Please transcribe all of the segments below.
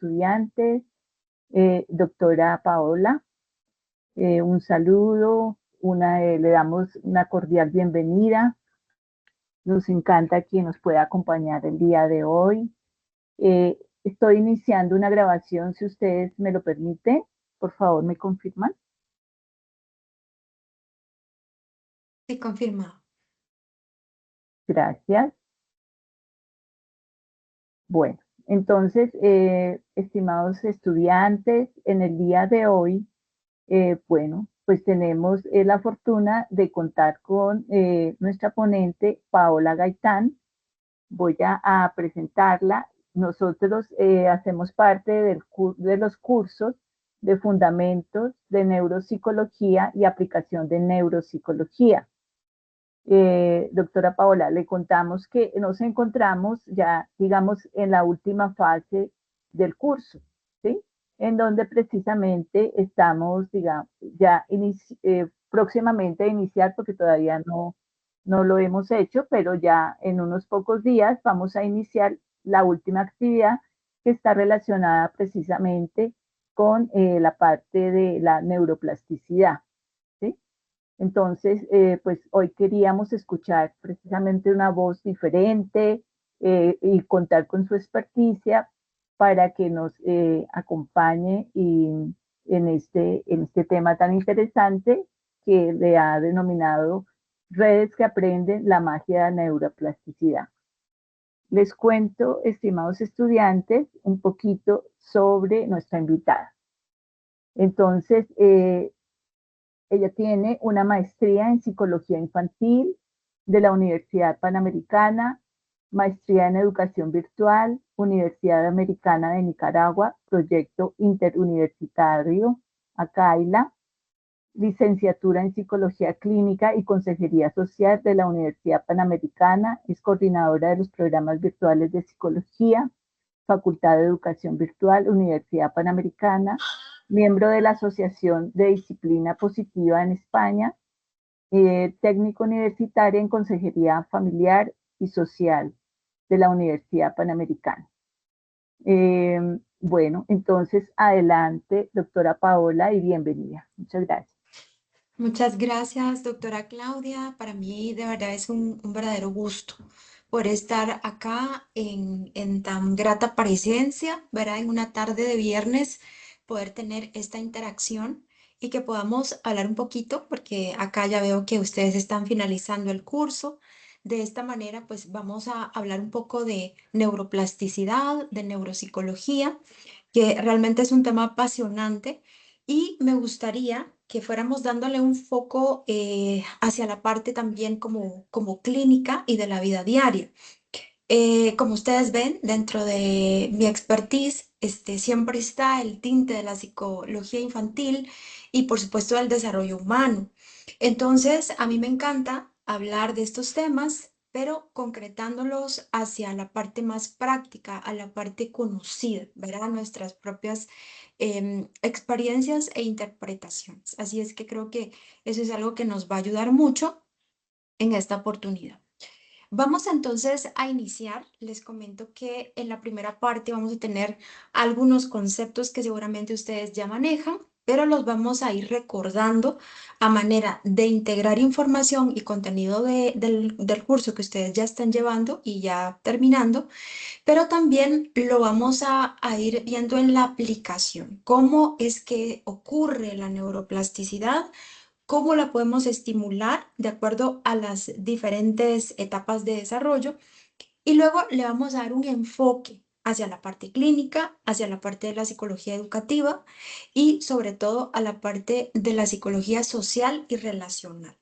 estudiantes, doctora Paola, un saludo, le damos una cordial bienvenida. Nos encanta que nos pueda acompañar el día de hoy. Estoy iniciando una grabación, si ustedes me lo permiten, por favor, ¿me confirman? Sí, confirmado. Gracias. Bueno, entonces, estimados estudiantes, en el día de hoy, bueno, pues tenemos la fortuna de contar con nuestra ponente Paola Gaitán. Voy a presentarla. Nosotros hacemos parte de los cursos de fundamentos de neuropsicología y aplicación de neuropsicología. Doctora Paola, le contamos que nos encontramos ya, digamos, en la última fase del curso, ¿sí? En donde precisamente estamos, digamos, ya próximamente a iniciar, porque todavía no lo hemos hecho, pero ya en unos pocos días vamos a iniciar la última actividad que está relacionada precisamente con la parte de la neuroplasticidad, ¿sí? Entonces, pues hoy queríamos escuchar precisamente una voz diferente y contar con su experticia para que nos acompañe en este tema tan interesante que le ha denominado Redes que aprenden la magia de la neuroplasticidad. Les cuento, estimados estudiantes, un poquito sobre nuestra invitada. Entonces, ella tiene una maestría en psicología infantil de la Universidad Panamericana, maestría en educación virtual, Universidad Americana de Nicaragua, proyecto interuniversitario ACAILA, licenciatura en psicología clínica y consejería social de la Universidad Panamericana, es coordinadora de los programas virtuales de psicología, Facultad de Educación Virtual, Universidad Panamericana, miembro de la Asociación de Disciplina Positiva en España, técnico universitaria en Consejería Familiar y Social de la Universidad Panamericana. Bueno, entonces adelante, doctora Paola, y bienvenida. Muchas gracias. Muchas gracias, doctora Claudia. Para mí de verdad es un verdadero gusto por estar acá en tan grata presencia, ¿verdad? En una tarde de viernes, poder tener esta interacción y que podamos hablar un poquito, porque acá ya veo que ustedes están finalizando el curso. De esta manera, pues vamos a hablar un poco de neuroplasticidad, de neuropsicología, que realmente es un tema apasionante y me gustaría que fuéramos dándole un foco hacia la parte también como clínica y de la vida diaria. Como ustedes ven, dentro de mi expertise, siempre está el tinte de la psicología infantil y por supuesto del desarrollo humano. Entonces, a mí me encanta hablar de estos temas, pero concretándolos hacia la parte más práctica, a la parte conocida, ¿verdad? Nuestras propias experiencias e interpretaciones. Así es que creo que eso es algo que nos va a ayudar mucho en esta oportunidad. Vamos entonces a iniciar. Les comento que en la primera parte vamos a tener algunos conceptos que seguramente ustedes ya manejan, pero los vamos a ir recordando a manera de integrar información y contenido del curso que ustedes ya están llevando y ya terminando, pero también lo vamos a ir viendo en la aplicación. ¿Cómo es que ocurre la neuroplasticidad? ¿Cómo la podemos estimular de acuerdo a las diferentes etapas de desarrollo? Y luego le vamos a dar un enfoque hacia la parte clínica, hacia la parte de la psicología educativa y sobre todo a la parte de la psicología social y relacional.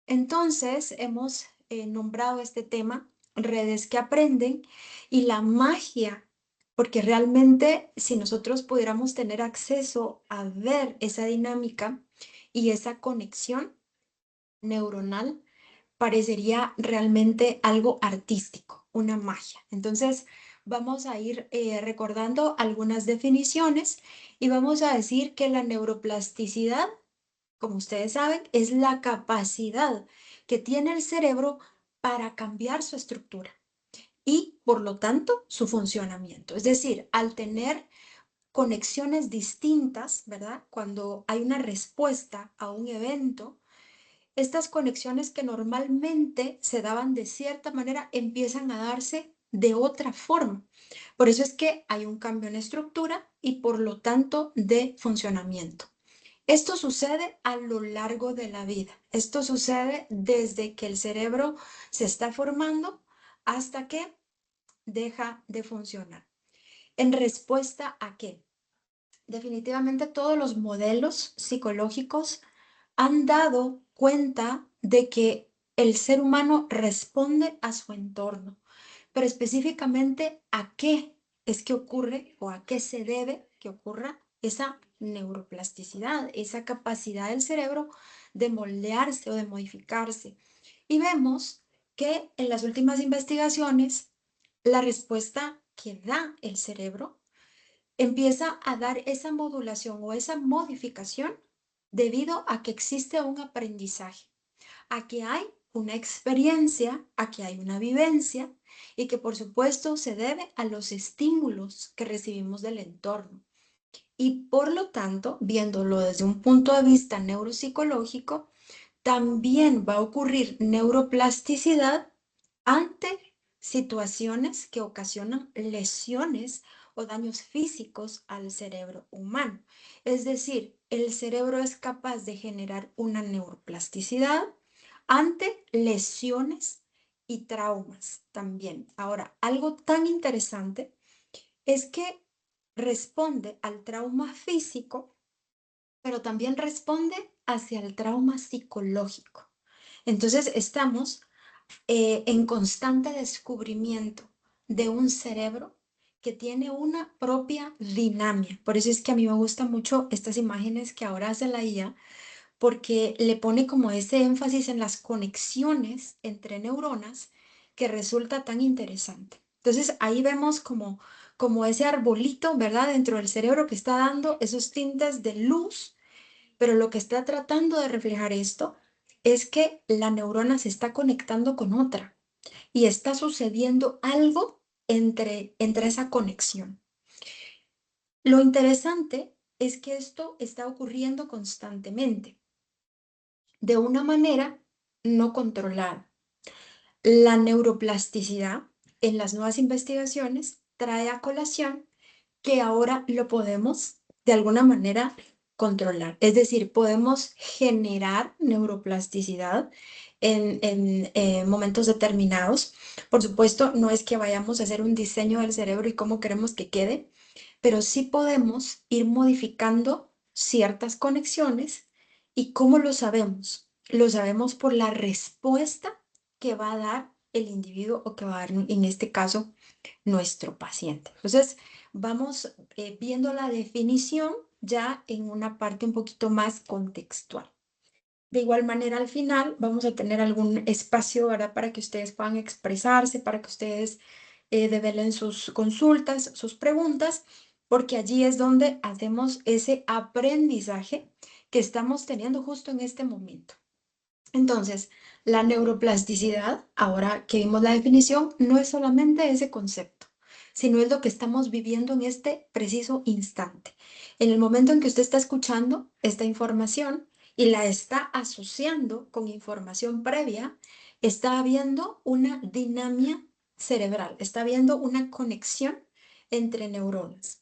Entonces, hemos nombrado este tema redes que aprenden y la magia, porque realmente si nosotros pudiéramos tener acceso a ver esa dinámica y esa conexión neuronal, parecería realmente algo artístico, una magia. Entonces, vamos a ir recordando algunas definiciones y vamos a decir que la neuroplasticidad, como ustedes saben, es la capacidad que tiene el cerebro para cambiar su estructura y, por lo tanto, su funcionamiento. Es decir, al tener conexiones distintas, ¿verdad? Cuando hay una respuesta a un evento, estas conexiones que normalmente se daban de cierta manera empiezan a darse de otra forma. Por eso es que hay un cambio en estructura y por lo tanto de funcionamiento. Esto sucede a lo largo de la vida. Esto sucede desde que el cerebro se está formando hasta que deja de funcionar. ¿En respuesta a qué? Definitivamente todos los modelos psicológicos han dado cuenta de que el ser humano responde a su entorno, pero específicamente a qué es que ocurre o a qué se debe que ocurra esa neuroplasticidad, esa capacidad del cerebro de moldearse o de modificarse. Y vemos que en las últimas investigaciones, la respuesta que da el cerebro empieza a dar esa modulación o esa modificación debido a que existe un aprendizaje, a que hay una experiencia, a que hay una vivencia y que por supuesto se debe a los estímulos que recibimos del entorno. Y por lo tanto, viéndolo desde un punto de vista neuropsicológico, también va a ocurrir neuroplasticidad ante situaciones que ocasionan lesiones o daños físicos al cerebro humano. Es decir, el cerebro es capaz de generar una neuroplasticidad ante lesiones y traumas también. Ahora, algo tan interesante es que responde al trauma físico, pero también responde hacia el trauma psicológico. Entonces, estamos en constante descubrimiento de un cerebro que tiene una propia dinámica. Por eso es que a mí me gustan mucho estas imágenes que ahora hace la IA, porque le pone como ese énfasis en las conexiones entre neuronas que resulta tan interesante. Entonces ahí vemos como ese arbolito, ¿verdad? Dentro del cerebro que está dando esos tintes de luz, pero lo que está tratando de reflejar esto es que la neurona se está conectando con otra y está sucediendo algo entre esa conexión. Lo interesante es que esto está ocurriendo constantemente, de una manera no controlada. La neuroplasticidad en las nuevas investigaciones trae a colación que ahora lo podemos de alguna manera controlar. Es decir, podemos generar neuroplasticidad en momentos determinados. Por supuesto, no es que vayamos a hacer un diseño del cerebro y cómo queremos que quede, pero sí podemos ir modificando ciertas conexiones. ¿Y cómo lo sabemos? Lo sabemos por la respuesta que va a dar el individuo o que va a dar, en este caso, nuestro paciente. Entonces, vamos viendo la definición ya en una parte un poquito más contextual. De igual manera, al final vamos a tener algún espacio, ¿verdad? Para que ustedes puedan expresarse, para que ustedes develen sus consultas, sus preguntas, porque allí es donde hacemos ese aprendizaje que estamos teniendo justo en este momento. Entonces, la neuroplasticidad, ahora que vimos la definición, no es solamente ese concepto, sino es lo que estamos viviendo en este preciso instante. En el momento en que usted está escuchando esta información y la está asociando con información previa, está habiendo una dinámica cerebral, está habiendo una conexión entre neuronas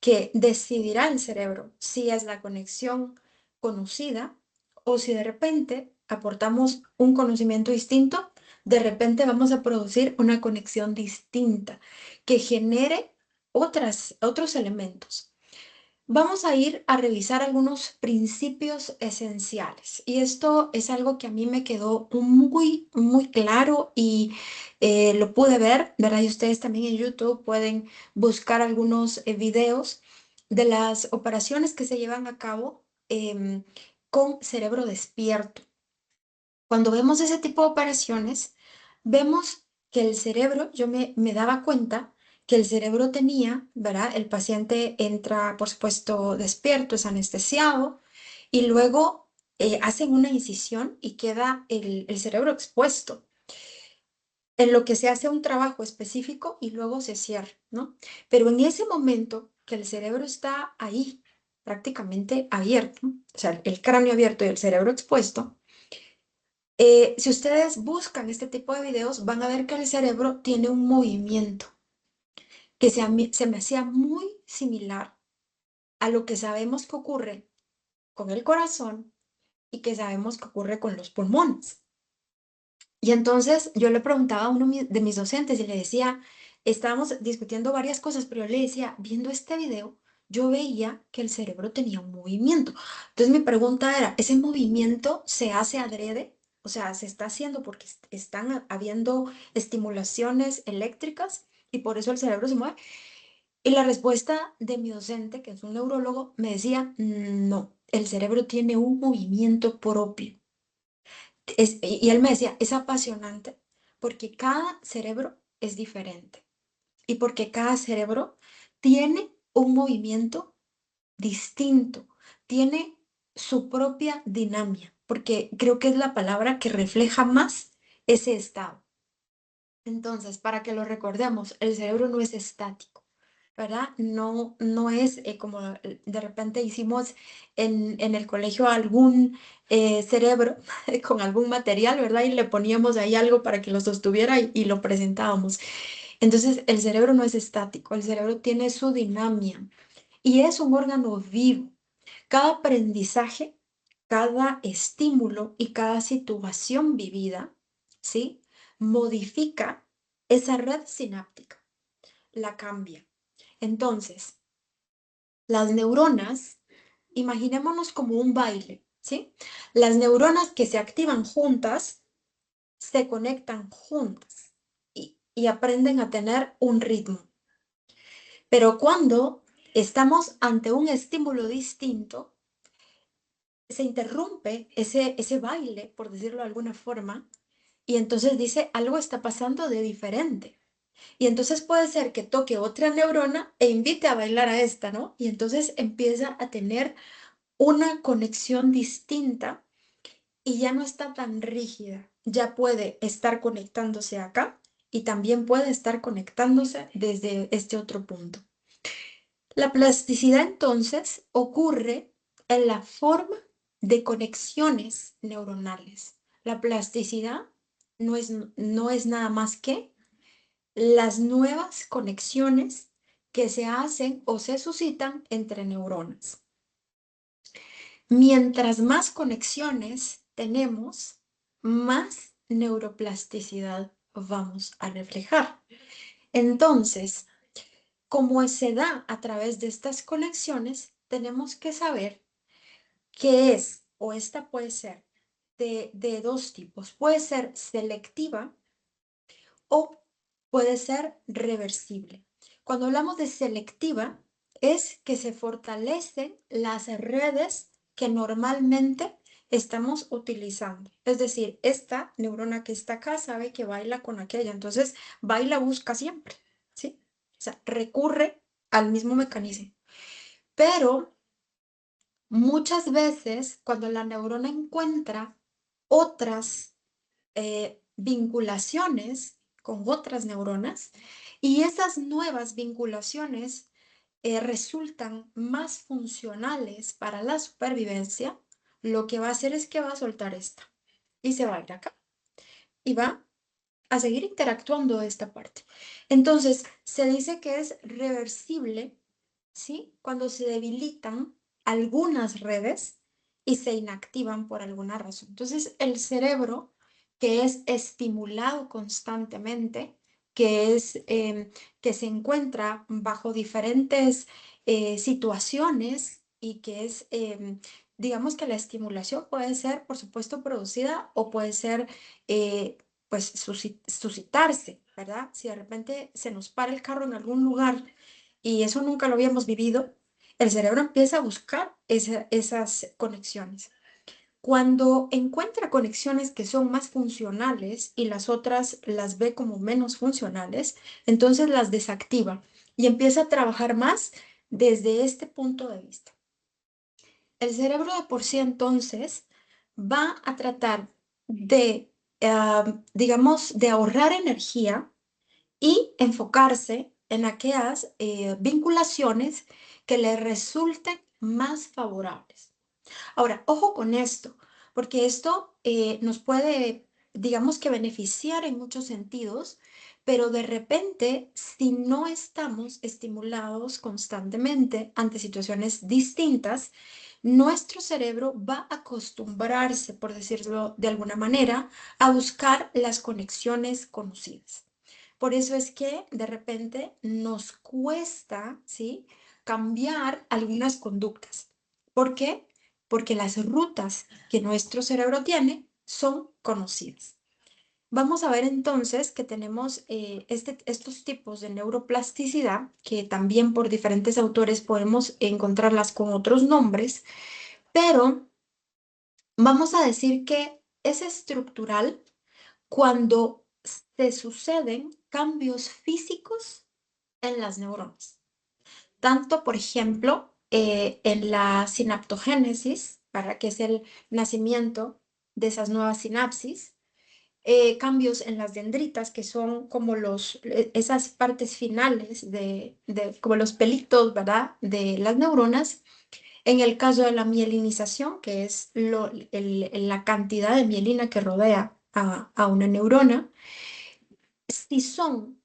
que decidirá el cerebro si es la conexión conocida o si de repente aportamos un conocimiento distinto, de repente vamos a producir una conexión distinta que genere otros elementos. Vamos a ir a revisar algunos principios esenciales y esto es algo que a mí me quedó muy, muy claro y lo pude ver, ¿verdad? Y ustedes también en YouTube pueden buscar algunos videos de las operaciones que se llevan a cabo con cerebro despierto. Cuando vemos ese tipo de operaciones, vemos que el cerebro, yo me daba cuenta que el cerebro tenía, ¿verdad? El paciente entra, por supuesto, despierto, es anestesiado, y luego hacen una incisión y queda el cerebro expuesto. en lo que se hace un trabajo específico y luego se cierra, ¿no? Pero en ese momento que el cerebro está ahí, prácticamente abierto, o sea, el cráneo abierto y el cerebro expuesto, si ustedes buscan este tipo de videos, van a ver que el cerebro tiene un movimiento que se me hacía muy similar a lo que sabemos que ocurre con el corazón y que sabemos que ocurre con los pulmones. Y entonces yo le preguntaba a uno de mis docentes y le decía, estábamos discutiendo varias cosas, pero yo le decía, viendo este video, yo veía que el cerebro tenía un movimiento. Entonces mi pregunta era, ¿ese movimiento se hace adrede? O sea, ¿se está haciendo porque están habiendo estimulaciones eléctricas y por eso el cerebro se mueve? Y la respuesta de mi docente, que es un neurólogo, me decía, no, el cerebro tiene un movimiento propio. Y él me decía, es apasionante porque cada cerebro es diferente y porque cada cerebro tiene un movimiento distinto, tiene su propia dinámica, porque creo que es la palabra que refleja más ese estado. Entonces, para que lo recordemos, el cerebro no es estático, ¿verdad? No, no es como de repente hicimos en el colegio algún cerebro con algún material, ¿verdad? Y le poníamos ahí algo para que lo sostuviera y lo presentábamos. Entonces, el cerebro no es estático, el cerebro tiene su dinámica y es un órgano vivo. Cada aprendizaje, cada estímulo y cada situación vivida, ¿sí? Modifica esa red sináptica, la cambia. Entonces, las neuronas, imaginémonos como un baile, ¿sí? Las neuronas que se activan juntas, se conectan juntas y aprenden a tener un ritmo. Pero cuando estamos ante un estímulo distinto, se interrumpe ese baile, por decirlo de alguna forma, y entonces dice, algo está pasando de diferente. Y entonces puede ser que toque otra neurona e invite a bailar a esta, ¿no? Y entonces empieza a tener una conexión distinta y ya no está tan rígida. Ya puede estar conectándose acá y también puede estar conectándose desde este otro punto. La plasticidad entonces ocurre en la forma de conexiones neuronales. La plasticidad no es nada más que las nuevas conexiones que se hacen o se suscitan entre neuronas. Mientras más conexiones tenemos, más neuroplasticidad vamos a reflejar. Entonces, como se da a través de estas conexiones, tenemos que saber qué es, o esta puede ser de dos tipos. Puede ser selectiva o puede ser reversible. Cuando hablamos de selectiva, es que se fortalecen las redes que normalmente estamos utilizando. Es decir, esta neurona que está acá sabe que baila con aquella, entonces baila, busca siempre, ¿sí? O sea, recurre al mismo mecanismo. Pero muchas veces, cuando la neurona encuentra otras vinculaciones con otras neuronas y esas nuevas vinculaciones resultan más funcionales para la supervivencia, lo que va a hacer es que va a soltar esta y se va a ir acá y va a seguir interactuando de esta parte. Entonces, se dice que es reversible, ¿sí? Cuando se debilitan algunas redes y se inactivan por alguna razón. Entonces, el cerebro, que es estimulado constantemente, que es que se encuentra bajo diferentes situaciones y que es, digamos que la estimulación puede ser, por supuesto, producida o puede ser pues suscitarse, ¿verdad? Si de repente se nos para el carro en algún lugar y eso nunca lo habíamos vivido, el cerebro empieza a buscar esas conexiones. Cuando encuentra conexiones que son más funcionales y las otras las ve como menos funcionales, entonces las desactiva y empieza a trabajar más desde este punto de vista. El cerebro de por sí entonces va a tratar de digamos, de ahorrar energía y enfocarse en aquellas vinculaciones que le resulten más favorables. Ahora, ojo con esto, porque esto nos puede, digamos que beneficiar en muchos sentidos, pero de repente, si no estamos estimulados constantemente ante situaciones distintas, nuestro cerebro va a acostumbrarse, por decirlo de alguna manera, a buscar las conexiones conocidas. Por eso es que de repente nos cuesta, ¿sí?, cambiar algunas conductas. ¿Por qué? Porque las rutas que nuestro cerebro tiene son conocidas. Vamos a ver entonces que tenemos estos tipos de neuroplasticidad, que también por diferentes autores podemos encontrarlas con otros nombres, pero vamos a decir que es estructural cuando se suceden cambios físicos en las neuronas. Tanto, por ejemplo, en la sinaptogénesis, para que es el nacimiento de esas nuevas sinapsis, cambios en las dendritas, que son como esas partes finales como los pelitos, ¿verdad?, de las neuronas. En el caso de la mielinización, que es la cantidad de mielina que rodea a una neurona, si son,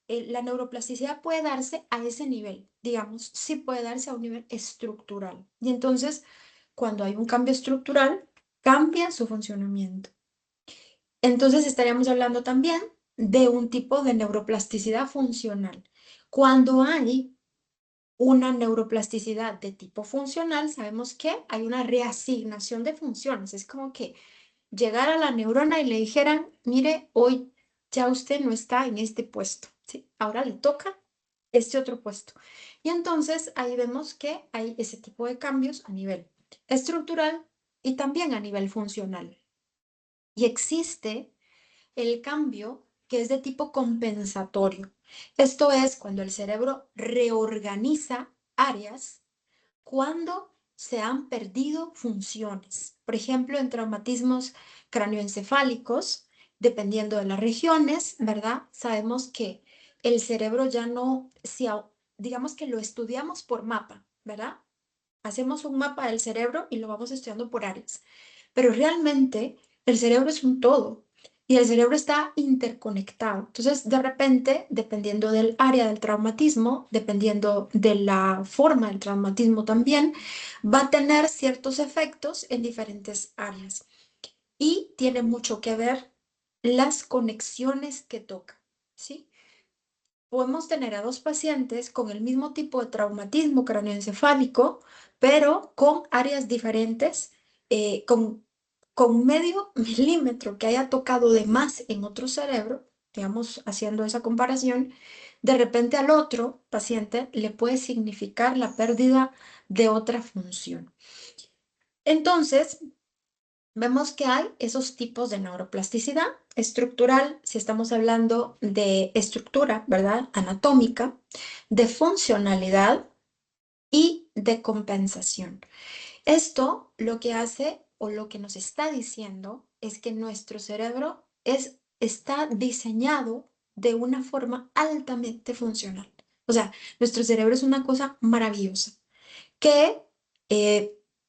la neuroplasticidad puede darse a ese nivel, digamos, sí puede darse a un nivel estructural. Y entonces, cuando hay un cambio estructural, cambia su funcionamiento. Entonces, estaríamos hablando también de un tipo de neuroplasticidad funcional. Cuando hay una neuroplasticidad de tipo funcional, sabemos que hay una reasignación de funciones. Es como que llegar a la neurona y le dijeran, mire, hoy ya usted no está en este puesto, ¿sí? Ahora le toca este otro puesto. Y entonces ahí vemos que hay ese tipo de cambios a nivel estructural y también a nivel funcional. Y existe el cambio que es de tipo compensatorio. Esto es cuando el cerebro reorganiza áreas cuando se han perdido funciones. Por ejemplo, en traumatismos cráneoencefálicos, dependiendo de las regiones, ¿verdad? Sabemos que el cerebro ya no, digamos que lo estudiamos por mapa, ¿verdad? Hacemos un mapa del cerebro y lo vamos estudiando por áreas. Pero realmente el cerebro es un todo y el cerebro está interconectado. Entonces, de repente, dependiendo del área del traumatismo, dependiendo de la forma del traumatismo también, va a tener ciertos efectos en diferentes áreas. Y tiene mucho que ver las conexiones que toca, ¿sí? Podemos tener a dos pacientes con el mismo tipo de traumatismo craneoencefálico, pero con áreas diferentes, con medio milímetro que haya tocado de más en otro cerebro, digamos, haciendo esa comparación, de repente al otro paciente le puede significar la pérdida de otra función. Entonces, vemos que hay esos tipos de neuroplasticidad estructural, si estamos hablando de estructura, ¿verdad?, anatómica, de funcionalidad y de compensación. Esto lo que hace o lo que nos está diciendo es que nuestro cerebro está diseñado de una forma altamente funcional. O sea, nuestro cerebro es una cosa maravillosa que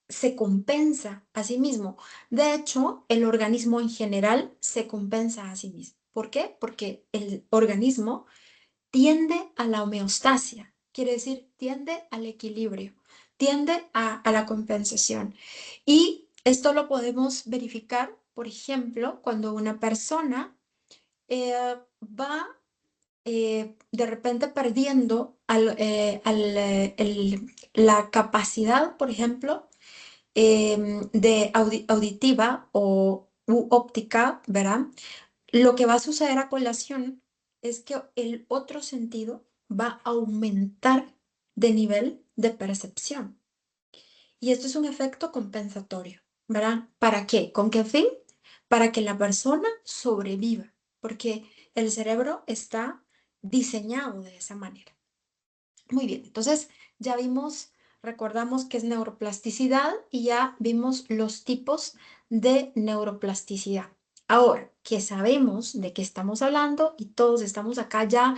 se compensa a sí mismo. De hecho, el organismo en general se compensa a sí mismo. ¿Por qué? Porque el organismo tiende a la homeostasia, quiere decir, tiende al equilibrio, tiende a la compensación. Y esto lo podemos verificar, por ejemplo, cuando una persona va de repente perdiendo la capacidad, por ejemplo, de auditiva o óptica, ¿verdad? Lo que va a suceder a colación es que el otro sentido va a aumentar de nivel de percepción. Y esto es un efecto compensatorio, ¿verdad? ¿Para qué? ¿Con qué fin? Para que la persona sobreviva, porque el cerebro está diseñado de esa manera. Muy bien, entonces ya recordamos qué es neuroplasticidad y ya vimos los tipos de neuroplasticidad. Ahora, que sabemos de qué estamos hablando y todos estamos acá ya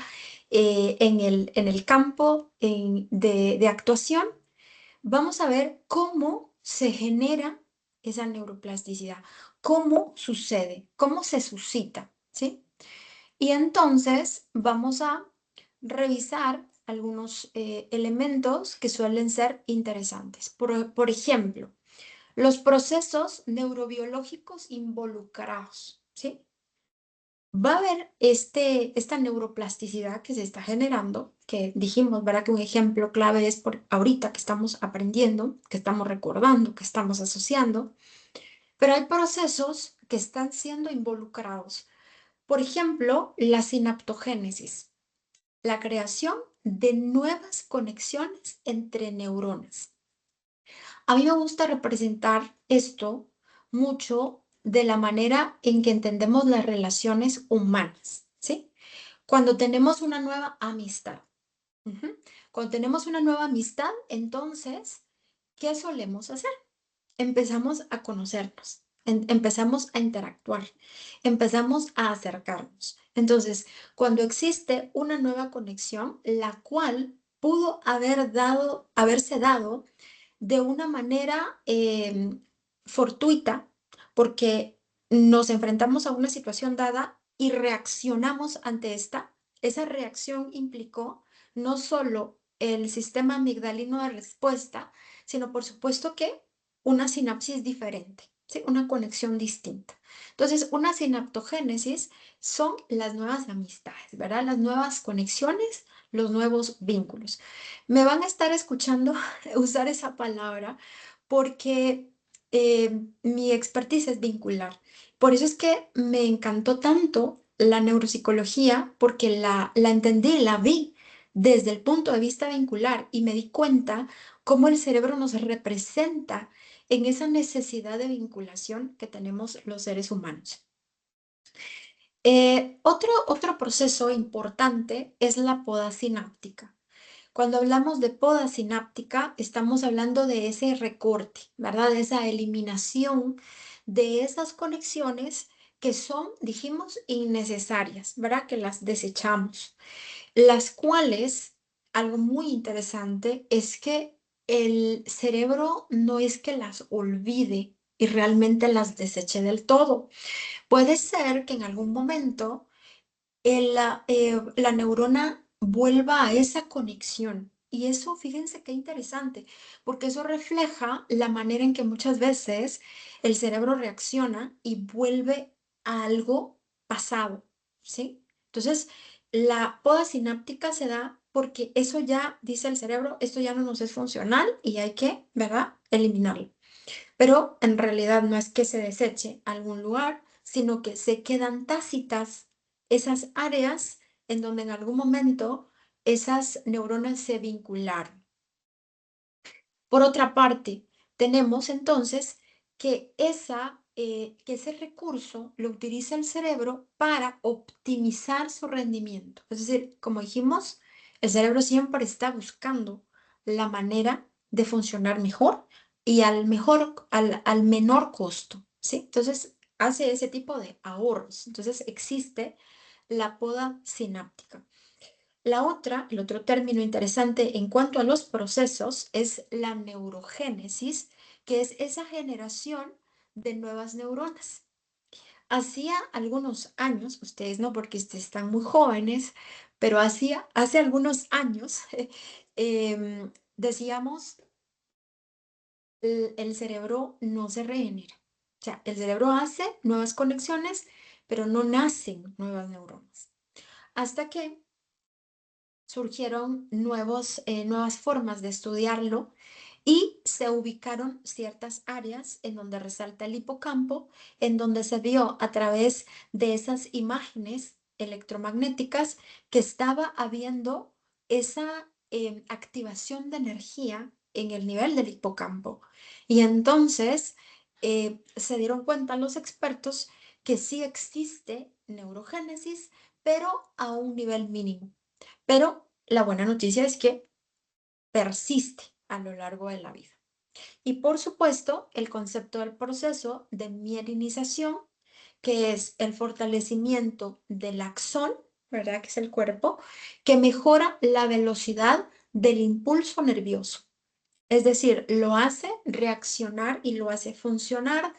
en el campo de actuación, vamos a ver cómo se genera esa neuroplasticidad, cómo sucede, cómo se suscita, ¿sí? Y entonces vamos a revisar algunos elementos que suelen ser interesantes. Por ejemplo, los procesos neurobiológicos involucrados, ¿sí? Va a haber esta neuroplasticidad que se está generando, que dijimos, ¿verdad? Que un ejemplo clave es por ahorita que estamos aprendiendo, que estamos recordando, que estamos asociando, pero hay procesos que están siendo involucrados. Por ejemplo, la sinaptogénesis, la creación de nuevas conexiones entre neuronas. A mí me gusta representar esto mucho de la manera en que entendemos las relaciones humanas, ¿sí? Cuando tenemos una nueva amistad. Ujú. Cuando tenemos una nueva amistad, entonces, ¿qué solemos hacer? Empezamos a conocernos, empezamos a interactuar, empezamos a acercarnos. Entonces, cuando existe una nueva conexión, la cual pudo haberse dado de una manera fortuita, porque nos enfrentamos a una situación dada y reaccionamos ante esa reacción implicó no solo el sistema amigdalino de respuesta, sino por supuesto que una sinapsis diferente, ¿sí? Una conexión distinta. Entonces, una sinaptogénesis son las nuevas amistades, ¿verdad? Las nuevas conexiones, los nuevos vínculos. Me van a estar escuchando usar esa palabra porque mi expertise es vincular. Por eso es que me encantó tanto la neuropsicología, porque la entendí, la vi desde el punto de vista vincular y me di cuenta cómo el cerebro nos representa en esa necesidad de vinculación que tenemos los seres humanos. Otro proceso importante es la poda sináptica. Cuando hablamos de poda sináptica, estamos hablando de ese recorte, ¿verdad? De esa eliminación de esas conexiones que son, dijimos, innecesarias, ¿verdad? Que las desechamos, las cuales, algo muy interesante es que el cerebro no es que las olvide y realmente las deseche del todo. Puede ser que en algún momento la neurona vuelva a esa conexión. Y eso, fíjense qué interesante, porque eso refleja la manera en que muchas veces el cerebro reacciona y vuelve a algo pasado, ¿sí? Entonces, la poda sináptica se da porque eso ya, dice el cerebro, esto ya no nos es funcional y hay que, ¿verdad?, eliminarlo. Pero en realidad no es que se deseche a algún lugar, sino que se quedan tácitas esas áreas en donde en algún momento esas neuronas se vincularon. Por otra parte, tenemos entonces que ese recurso lo utiliza el cerebro para optimizar su rendimiento. Es decir, como dijimos, el cerebro siempre está buscando la manera de funcionar mejor y al menor costo, ¿sí? Entonces, hace ese tipo de ahorros. Entonces, existe la poda sináptica. El otro término interesante en cuanto a los procesos es la neurogénesis, que es esa generación de nuevas neuronas. Hacía algunos años, ustedes no porque ustedes están muy jóvenes, pero hace algunos años, decíamos, el cerebro no se regenera. O sea, el cerebro hace nuevas conexiones, pero no nacen nuevas neuronas. Hasta que surgieron nuevas formas de estudiarlo y se ubicaron ciertas áreas en donde resalta el hipocampo, en donde se vio a través de esas imágenes electromagnéticas que estaba habiendo esa activación de energía en el nivel del hipocampo. Y entonces se dieron cuenta los expertos que sí existe neurogénesis, pero a un nivel mínimo. Pero la buena noticia es que persiste a lo largo de la vida. Y por supuesto, el concepto del proceso de mielinización, que es el fortalecimiento del axón, ¿verdad? Que es el cuerpo, que mejora la velocidad del impulso nervioso. Es decir, lo hace reaccionar y lo hace funcionar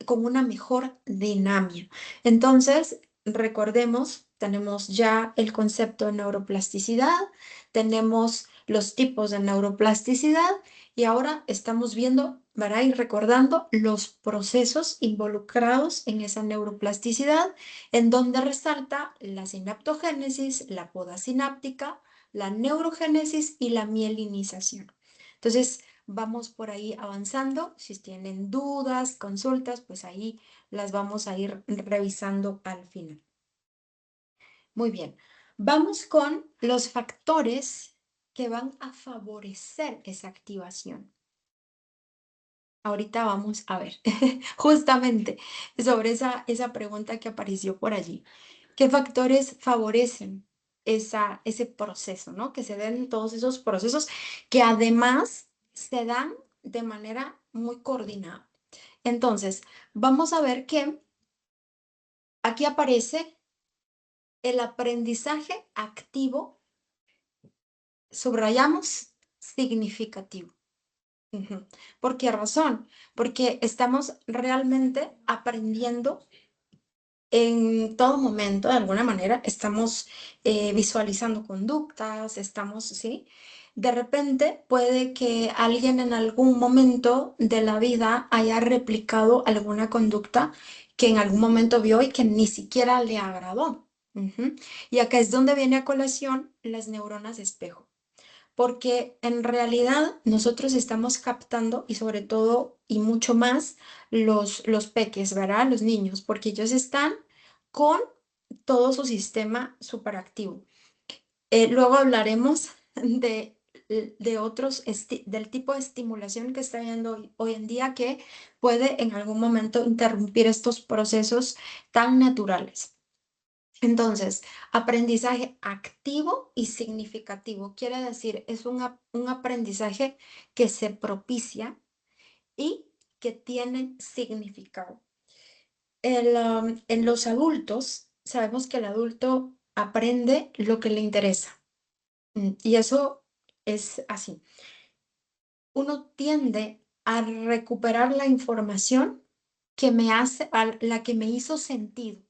con una mejor dinámica. Entonces, recordemos, tenemos ya el concepto de neuroplasticidad, tenemos los tipos de neuroplasticidad y ahora estamos viendo, ¿verdad? Y recordando los procesos involucrados en esa neuroplasticidad, en donde resalta la sinaptogénesis, la poda sináptica, la neurogénesis y la mielinización. Entonces, vamos por ahí avanzando. Si tienen dudas, consultas, pues ahí las vamos a ir revisando al final. Muy bien. Vamos con los factores que van a favorecer esa activación. Ahorita vamos a ver justamente sobre esa pregunta que apareció por allí. ¿Qué factores favorecen ese proceso, ¿no? Que se den todos esos procesos que además se dan de manera muy coordinada. Entonces, vamos a ver que aquí aparece el aprendizaje activo, subrayamos, significativo. ¿Por qué razón? Porque estamos realmente aprendiendo en todo momento, de alguna manera, estamos visualizando conductas, estamos, ¿sí? De repente puede que alguien en algún momento de la vida haya replicado alguna conducta que en algún momento vio y que ni siquiera le agradó. Y acá es donde viene a colación las neuronas espejo, porque en realidad nosotros estamos captando y sobre todo y mucho más los peques, ¿verdad? Los niños, porque ellos están con todo su sistema superactivo. Luego hablaremos de otros, del tipo de estimulación que está viendo hoy en día que puede en algún momento interrumpir estos procesos tan naturales. Entonces, aprendizaje activo y significativo quiere decir, es un aprendizaje que se propicia y que tiene significado. En los adultos, sabemos que el adulto aprende lo que le interesa. Y eso es así. Uno tiende a recuperar la información que me hace, la que me hizo sentido.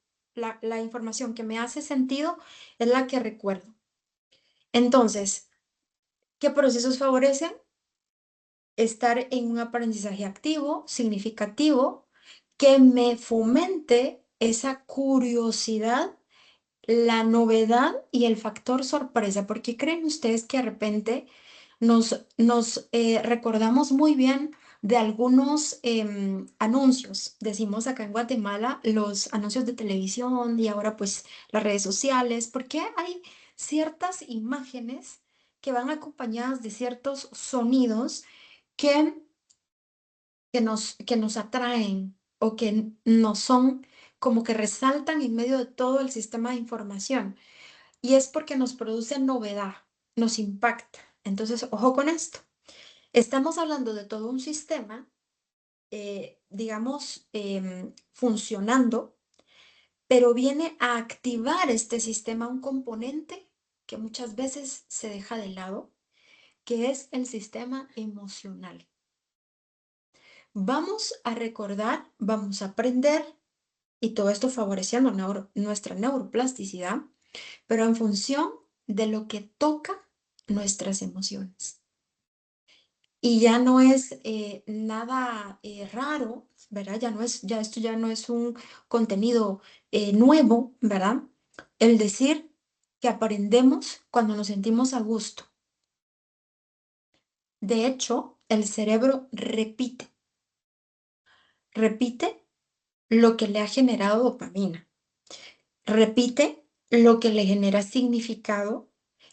La información que me hace sentido es la que recuerdo. Entonces, ¿qué procesos favorecen? Estar en un aprendizaje activo, significativo, que me fomente esa curiosidad, la novedad y el factor sorpresa, porque creen ustedes que de repente nos recordamos muy bien de algunos anuncios, decimos acá en Guatemala, los anuncios de televisión y ahora pues las redes sociales, porque hay ciertas imágenes que van acompañadas de ciertos sonidos que, que nos atraen o que nos son como que resaltan en medio de todo el sistema de información. Y es porque nos produce novedad, nos impacta. Entonces, ojo con esto. Estamos hablando de todo un sistema, digamos, funcionando, pero viene a activar este sistema un componente que muchas veces se deja de lado, que es el sistema emocional. Vamos a recordar, vamos a aprender, y todo esto favoreciendo nuestra neuroplasticidad, pero en función de lo que toca nuestras emociones. Y ya no es nada raro, ¿verdad? Esto ya no es un contenido nuevo, ¿verdad? El decir que aprendemos cuando nos sentimos a gusto. De hecho, el cerebro repite lo que le ha generado dopamina, repite lo que le genera significado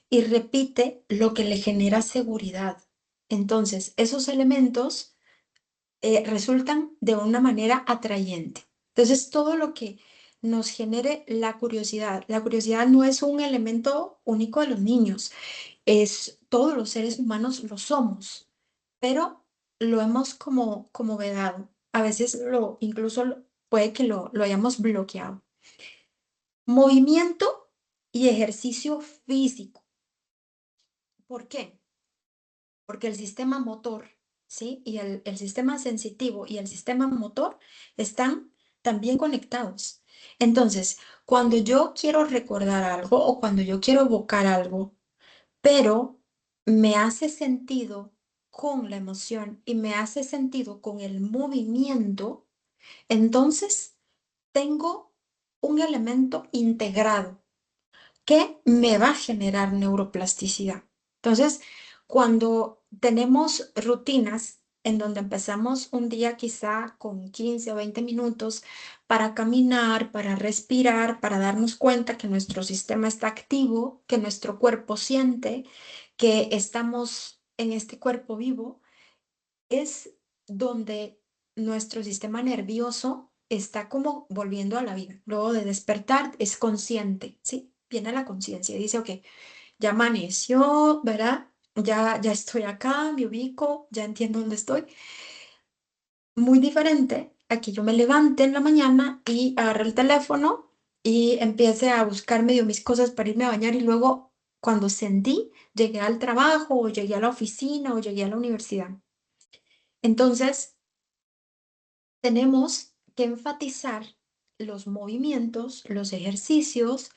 y repite lo que le genera seguridad. Entonces, esos elementos resultan de una manera atrayente. Entonces, todo lo que nos genere la curiosidad no es un elemento único de los niños, es todos los seres humanos lo somos, pero lo hemos como vedado. A veces incluso puede que lo hayamos bloqueado. Movimiento y ejercicio físico. ¿Por qué? Porque el sistema motor, ¿sí? Y el sistema sensitivo y el sistema motor están también conectados. Entonces, cuando yo quiero recordar algo o cuando yo quiero evocar algo, pero me hace sentido con la emoción y me hace sentido con el movimiento, entonces tengo un elemento integrado que me va a generar neuroplasticidad. Entonces, cuando tenemos rutinas en donde empezamos un día quizá con 15 o 20 minutos para caminar, para respirar, para darnos cuenta que nuestro sistema está activo, que nuestro cuerpo siente, que estamos en este cuerpo vivo, es donde nuestro sistema nervioso está como volviendo a la vida. Luego de despertar es consciente, ¿sí? Viene la conciencia y dice, ok, ya amaneció, ¿verdad? Ya estoy acá, me ubico, ya entiendo dónde estoy. Muy diferente a que yo me levante en la mañana y agarre el teléfono y empiece a buscar medio mis cosas para irme a bañar y luego cuando sentí, llegué al trabajo o llegué a la oficina o llegué a la universidad. Entonces, tenemos que enfatizar los movimientos, los ejercicios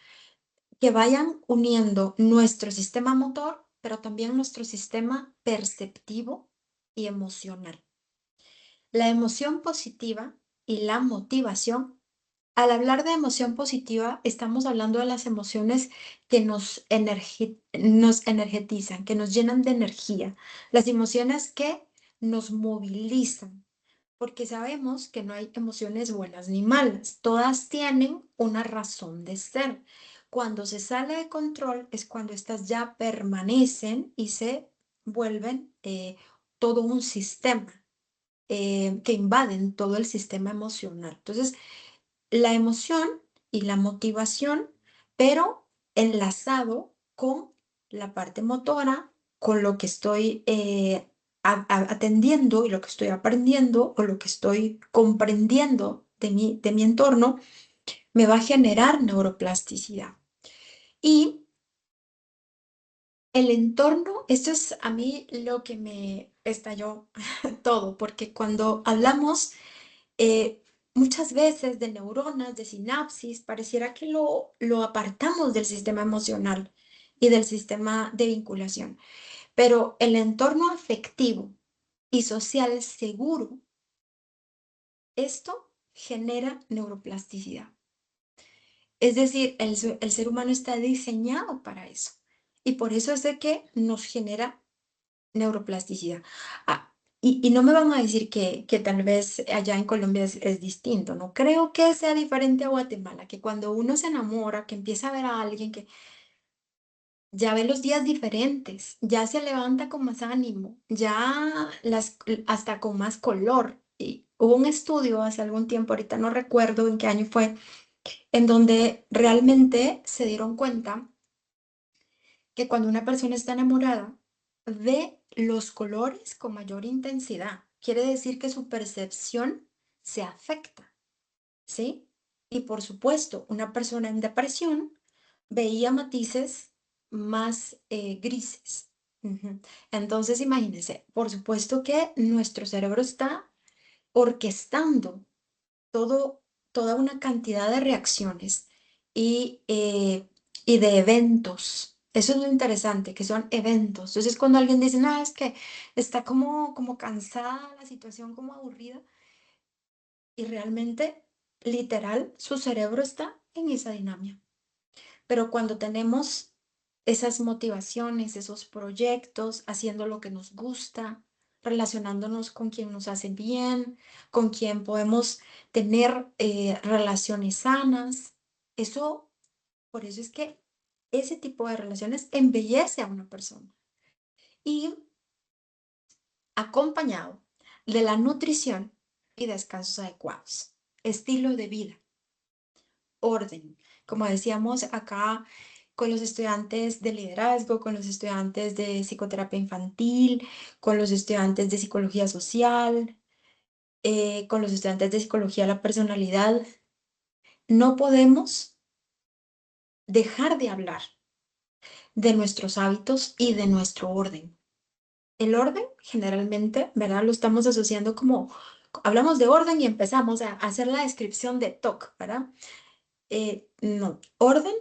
que vayan uniendo nuestro sistema motor, pero también nuestro sistema perceptivo y emocional. La emoción positiva y la motivación. Al hablar de emoción positiva, estamos hablando de las emociones que nos energetizan, que nos llenan de energía, las emociones que nos movilizan, porque sabemos que no hay emociones buenas ni malas, todas tienen una razón de ser. Cuando se sale de control es cuando estas ya permanecen y se vuelven todo un sistema que invaden todo el sistema emocional. Entonces, la emoción y la motivación, pero enlazado con la parte motora, con lo que estoy atendiendo y lo que estoy aprendiendo o lo que estoy comprendiendo de mi entorno, me va a generar neuroplasticidad. Y el entorno, esto es a mí lo que me estalló todo, porque cuando hablamos eh, muchas veces de neuronas, de sinapsis, pareciera que lo apartamos del sistema emocional y del sistema de vinculación. Pero el entorno afectivo y social seguro, esto genera neuroplasticidad. Es decir, el ser humano está diseñado para eso. Y por eso es de que nos genera neuroplasticidad. Ah, y no me van a decir que tal vez allá en Colombia es distinto, no creo que sea diferente a Guatemala, que cuando uno se enamora, que empieza a ver a alguien que ya ve los días diferentes, ya se levanta con más ánimo, ya hasta con más color. Y hubo un estudio hace algún tiempo, ahorita no recuerdo en qué año fue, en donde realmente se dieron cuenta que cuando una persona está enamorada, ve los colores con mayor intensidad. Quiere decir que su percepción se afecta, ¿sí? Y por supuesto, una persona en depresión veía matices más grises. Ujú. Entonces, imagínense, por supuesto que nuestro cerebro está orquestando todo, toda una cantidad de reacciones y, eh, y de eventos. Eso es lo interesante, que son eventos. Entonces, cuando alguien dice, no, es que está como cansada la situación, como aburrida, y realmente, literal, su cerebro está en esa dinámica. Pero cuando tenemos esas motivaciones, esos proyectos, haciendo lo que nos gusta, relacionándonos con quien nos hace bien, con quien podemos tener relaciones sanas, eso, por eso es que ese tipo de relaciones embellece a una persona. Y acompañado de la nutrición y descansos adecuados, estilo de vida, orden. Como decíamos acá con los estudiantes de liderazgo, con los estudiantes de psicoterapia infantil, con los estudiantes de psicología social, con los estudiantes de psicología de la personalidad, no podemos dejar de hablar de nuestros hábitos y de nuestro orden. El orden, generalmente, ¿verdad? Lo estamos asociando como, hablamos de orden y empezamos a hacer la descripción de TOC, ¿verdad? No, orden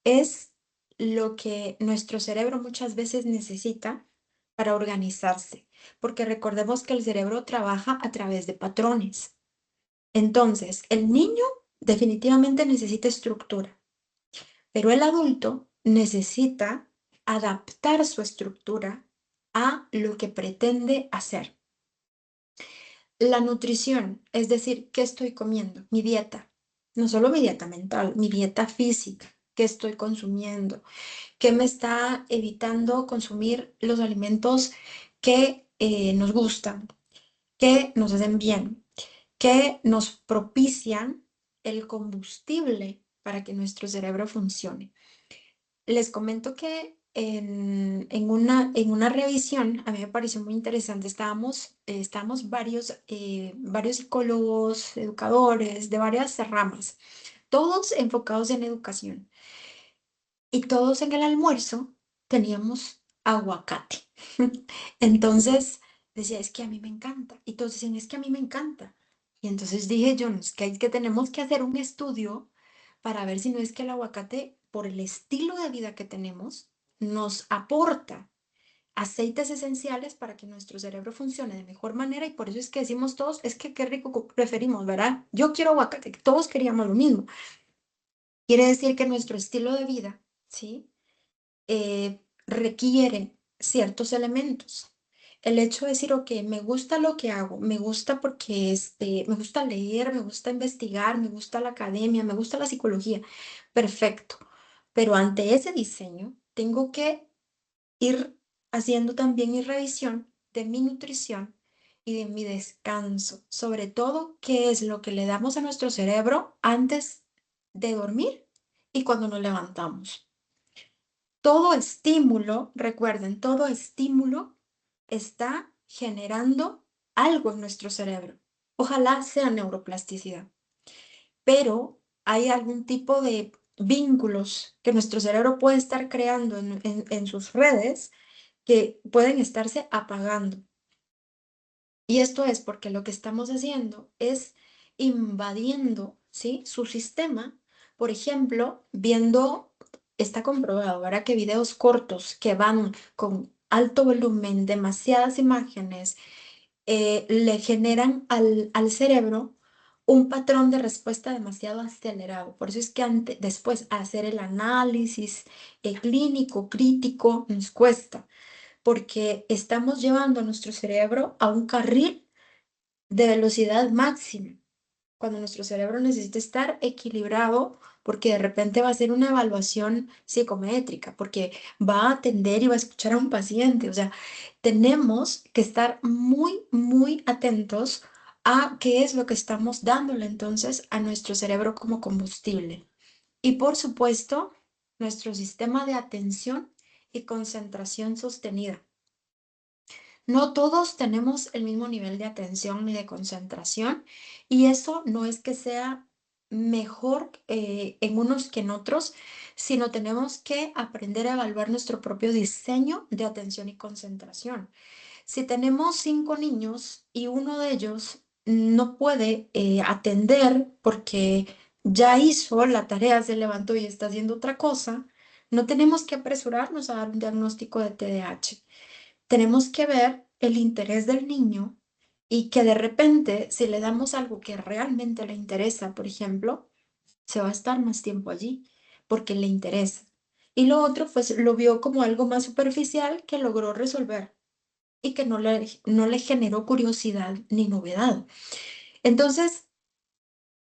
es lo que nuestro cerebro muchas veces necesita para organizarse, porque recordemos que el cerebro trabaja a través de patrones. Entonces, el niño definitivamente necesita estructura, pero el adulto necesita adaptar su estructura a lo que pretende hacer. La nutrición, es decir, ¿qué estoy comiendo? Mi dieta, no solo mi dieta mental, mi dieta física, ¿qué estoy consumiendo? ¿Qué me está evitando consumir los alimentos que nos gustan, que nos hacen bien, que nos propician el combustible para que nuestro cerebro funcione? Les comento que en una revisión, a mí me pareció muy interesante, estábamos varios psicólogos, educadores de varias ramas, todos enfocados en educación. Y todos en el almuerzo teníamos aguacate. Entonces decía, es que a mí me encanta. Y todos decían, es que a mí me encanta. Y entonces dije yo, "No, es que tenemos que hacer un estudio para ver si no es que el aguacate, por el estilo de vida que tenemos, nos aporta aceites esenciales para que nuestro cerebro funcione de mejor manera". Y por eso es que decimos todos, es que qué rico preferimos, ¿verdad? Yo quiero aguacate, todos queríamos lo mismo. Quiere decir que nuestro estilo de vida, ¿sí? Requiere ciertos elementos. El hecho de decir, ok, me gusta lo que hago, me gusta porque me gusta leer, me gusta investigar, me gusta la academia, me gusta la psicología, perfecto. Pero ante ese diseño, tengo que ir haciendo también mi revisión de mi nutrición y de mi descanso, sobre todo qué es lo que le damos a nuestro cerebro antes de dormir y cuando nos levantamos. Todo estímulo, recuerden, todo estímulo está generando algo en nuestro cerebro. Ojalá sea neuroplasticidad, pero hay algún tipo de vínculos que nuestro cerebro puede estar creando en sus redes que pueden estarse apagando. Y esto es porque lo que estamos haciendo es invadiendo, ¿sí?, su sistema. Por ejemplo, viendo, está comprobado, ¿verdad?, que videos cortos que van con alto volumen, demasiadas imágenes, le generan al cerebro un patrón de respuesta demasiado acelerado. Por eso es que después hacer el análisis clínico, crítico, nos cuesta, porque estamos llevando a nuestro cerebro a un carril de velocidad máxima, cuando nuestro cerebro necesita estar equilibrado, porque de repente va a ser una evaluación psicométrica, porque va a atender y va a escuchar a un paciente. O sea, tenemos que estar muy, muy atentos a qué es lo que estamos dándole entonces a nuestro cerebro como combustible. Y por supuesto, nuestro sistema de atención y concentración sostenida. No todos tenemos el mismo nivel de atención ni de concentración, y eso no es que sea mejor en unos que en otros, sino tenemos que aprender a evaluar nuestro propio diseño de atención y concentración. Si tenemos 5 niños y uno de ellos no puede atender porque ya hizo la tarea, se levantó y está haciendo otra cosa, no tenemos que apresurarnos a dar un diagnóstico de TDAH. Tenemos que ver el interés del niño, y que de repente, si le damos algo que realmente le interesa, por ejemplo, se va a estar más tiempo allí porque le interesa. Y lo otro, pues lo vio como algo más superficial que logró resolver y que no le generó curiosidad ni novedad. Entonces,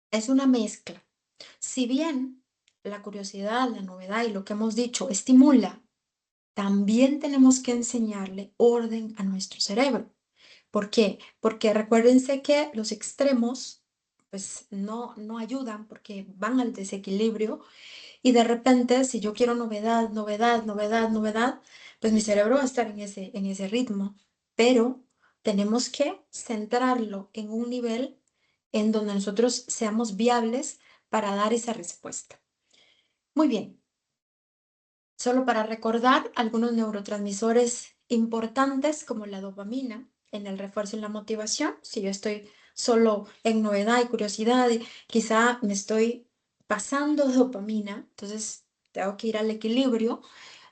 es una mezcla. Si bien la curiosidad, la novedad y lo que hemos dicho estimula, también tenemos que enseñarle orden a nuestro cerebro. ¿Por qué? Porque recuérdense que los extremos pues no ayudan, porque van al desequilibrio, y de repente si yo quiero novedad, novedad, novedad, novedad, pues mi cerebro va a estar en ese ritmo, pero tenemos que centrarlo en un nivel en donde nosotros seamos viables para dar esa respuesta. Muy bien. Solo para recordar algunos neurotransmisores importantes como la dopamina en el refuerzo y la motivación. Si yo estoy solo en novedad y curiosidad, y quizá me estoy pasando de dopamina, entonces tengo que ir al equilibrio.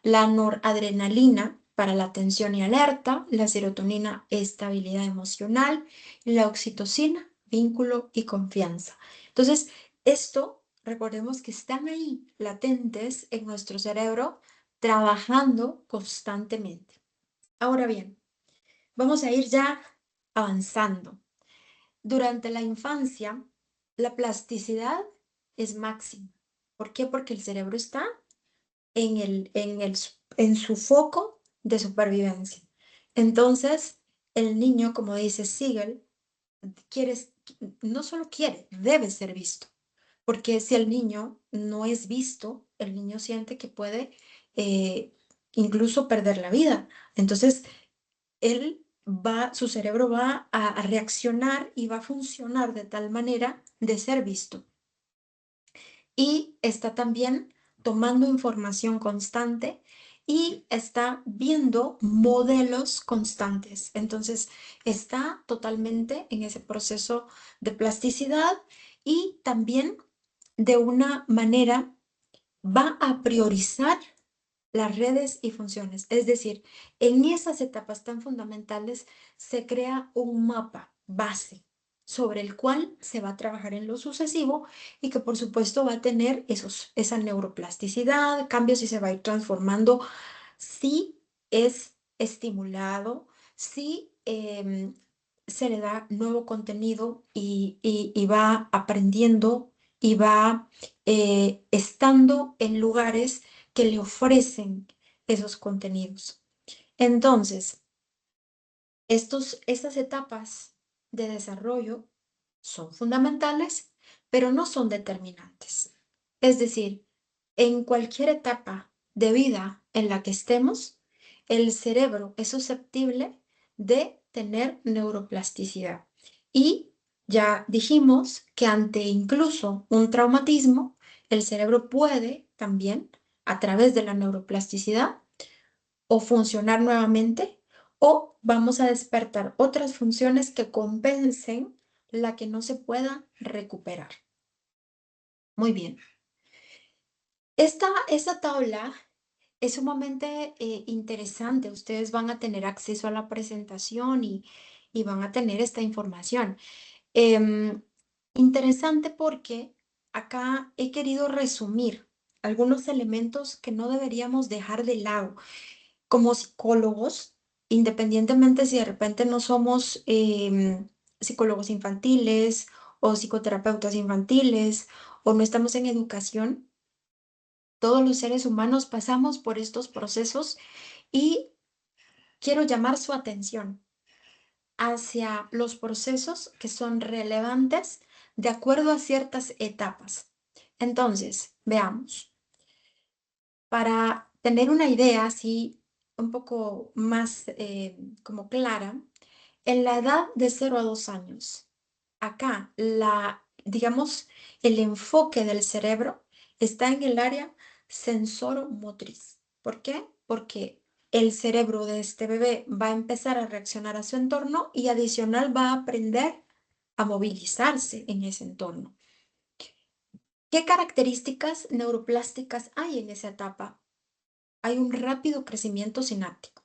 La noradrenalina para la atención y alerta, la serotonina, estabilidad emocional, la oxitocina, vínculo y confianza. Entonces, esto, recordemos que están ahí latentes en nuestro cerebro, trabajando constantemente. Ahora bien, vamos a ir ya avanzando. Durante la infancia, la plasticidad es máxima. ¿Por qué? Porque el cerebro está en su foco de supervivencia. Entonces, el niño, como dice Siegel, quiere, no solo quiere, debe ser visto. Porque si el niño no es visto, el niño siente que puede eh, incluso perder la vida. Entonces, su cerebro va a reaccionar y va a funcionar de tal manera de ser visto. Y está también tomando información constante y está viendo modelos constantes. Entonces, está totalmente en ese proceso de plasticidad y también de una manera va a priorizar las redes y funciones. Es decir, en esas etapas tan fundamentales se crea un mapa base sobre el cual se va a trabajar en lo sucesivo y que por supuesto va a tener esa neuroplasticidad, cambios y se va a ir transformando si es estimulado, si se le da nuevo contenido y va aprendiendo y va estando en lugares que le ofrecen esos contenidos. Entonces, estas etapas de desarrollo son fundamentales, pero no son determinantes. Es decir, en cualquier etapa de vida en la que estemos, el cerebro es susceptible de tener neuroplasticidad. Y ya dijimos que ante incluso un traumatismo, el cerebro puede también, a través de la neuroplasticidad, o funcionar nuevamente o vamos a despertar otras funciones que compensen la que no se pueda recuperar. Muy bien. Esta tabla es sumamente interesante. Ustedes van a tener acceso a la presentación y van a tener esta información. Interesante porque acá he querido resumir algunos elementos que no deberíamos dejar de lado. Como psicólogos, independientemente si de repente no somos psicólogos infantiles o psicoterapeutas infantiles o no estamos en educación, todos los seres humanos pasamos por estos procesos y quiero llamar su atención hacia los procesos que son relevantes de acuerdo a ciertas etapas. Entonces, veamos. Para tener una idea así un poco más como clara, en la edad de 0 a 2 años, acá digamos, el enfoque del cerebro está en el área sensoromotriz. ¿Por qué? Porque el cerebro de este bebé va a empezar a reaccionar a su entorno y adicional va a aprender a movilizarse en ese entorno. ¿Qué características neuroplásticas hay en esa etapa? Hay un rápido crecimiento sináptico.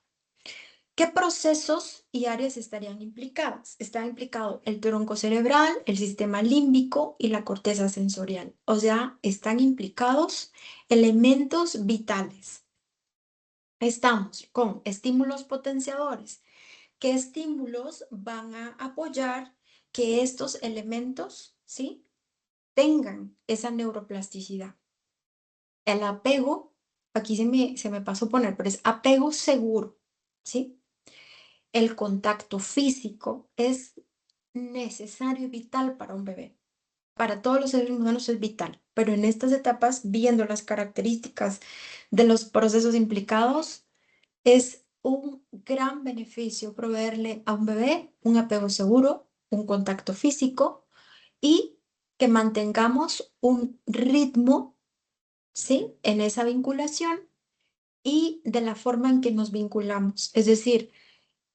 ¿Qué procesos y áreas estarían implicadas? Está implicado el tronco cerebral, el sistema límbico y la corteza sensorial. O sea, están implicados elementos vitales. Estamos con estímulos potenciadores. ¿Qué estímulos van a apoyar que estos elementos, ¿sí?, tengan esa neuroplasticidad? El apego, aquí se me pasó poner, pero es apego seguro, ¿sí? El contacto físico es necesario y vital para un bebé. Para todos los seres humanos es vital, pero en estas etapas, viendo las características de los procesos implicados, es un gran beneficio proveerle a un bebé un apego seguro, un contacto físico y que mantengamos un ritmo, ¿sí? En esa vinculación y de la forma en que nos vinculamos. Es decir,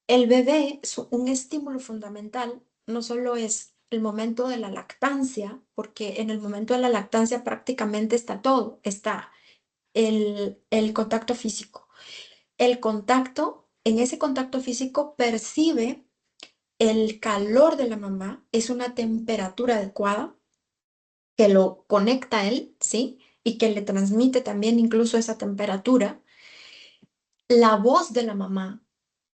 el bebé es un estímulo fundamental, no solo es el momento de la lactancia, porque en el momento de la lactancia prácticamente está todo, está el contacto físico. El contacto, en ese contacto físico percibe el calor de la mamá, es una temperatura adecuada que lo conecta a él, ¿sí? Y que le transmite también incluso esa temperatura. La voz de la mamá,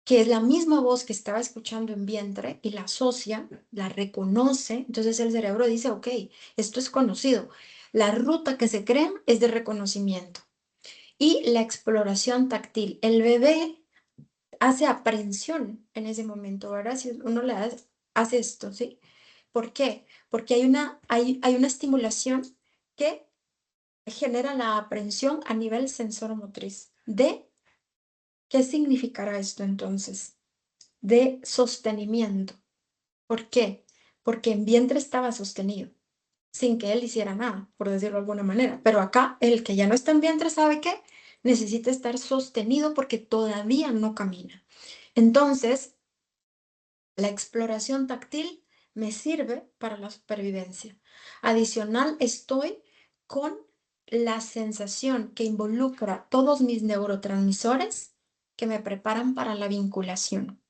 que es la misma voz que estaba escuchando en vientre y la asocia, la reconoce, entonces el cerebro dice, ok, esto es conocido. La ruta que se crea es de reconocimiento. Y la exploración táctil. El bebé hace aprehensión en ese momento, ¿verdad? Si uno hace esto, ¿sí? ¿Por qué? Porque hay una estimulación que genera la aprehensión a nivel sensoromotriz. ¿Qué significará esto entonces? De sostenimiento. ¿Por qué? Porque en vientre estaba sostenido, sin que él hiciera nada, por decirlo de alguna manera. Pero acá, el que ya no está en vientre, ¿sabe qué? Necesita estar sostenido porque todavía no camina. Entonces, la exploración táctil me sirve para la supervivencia. Adicional, estoy con la sensación que involucra todos mis neurotransmisores que me preparan para la vinculación.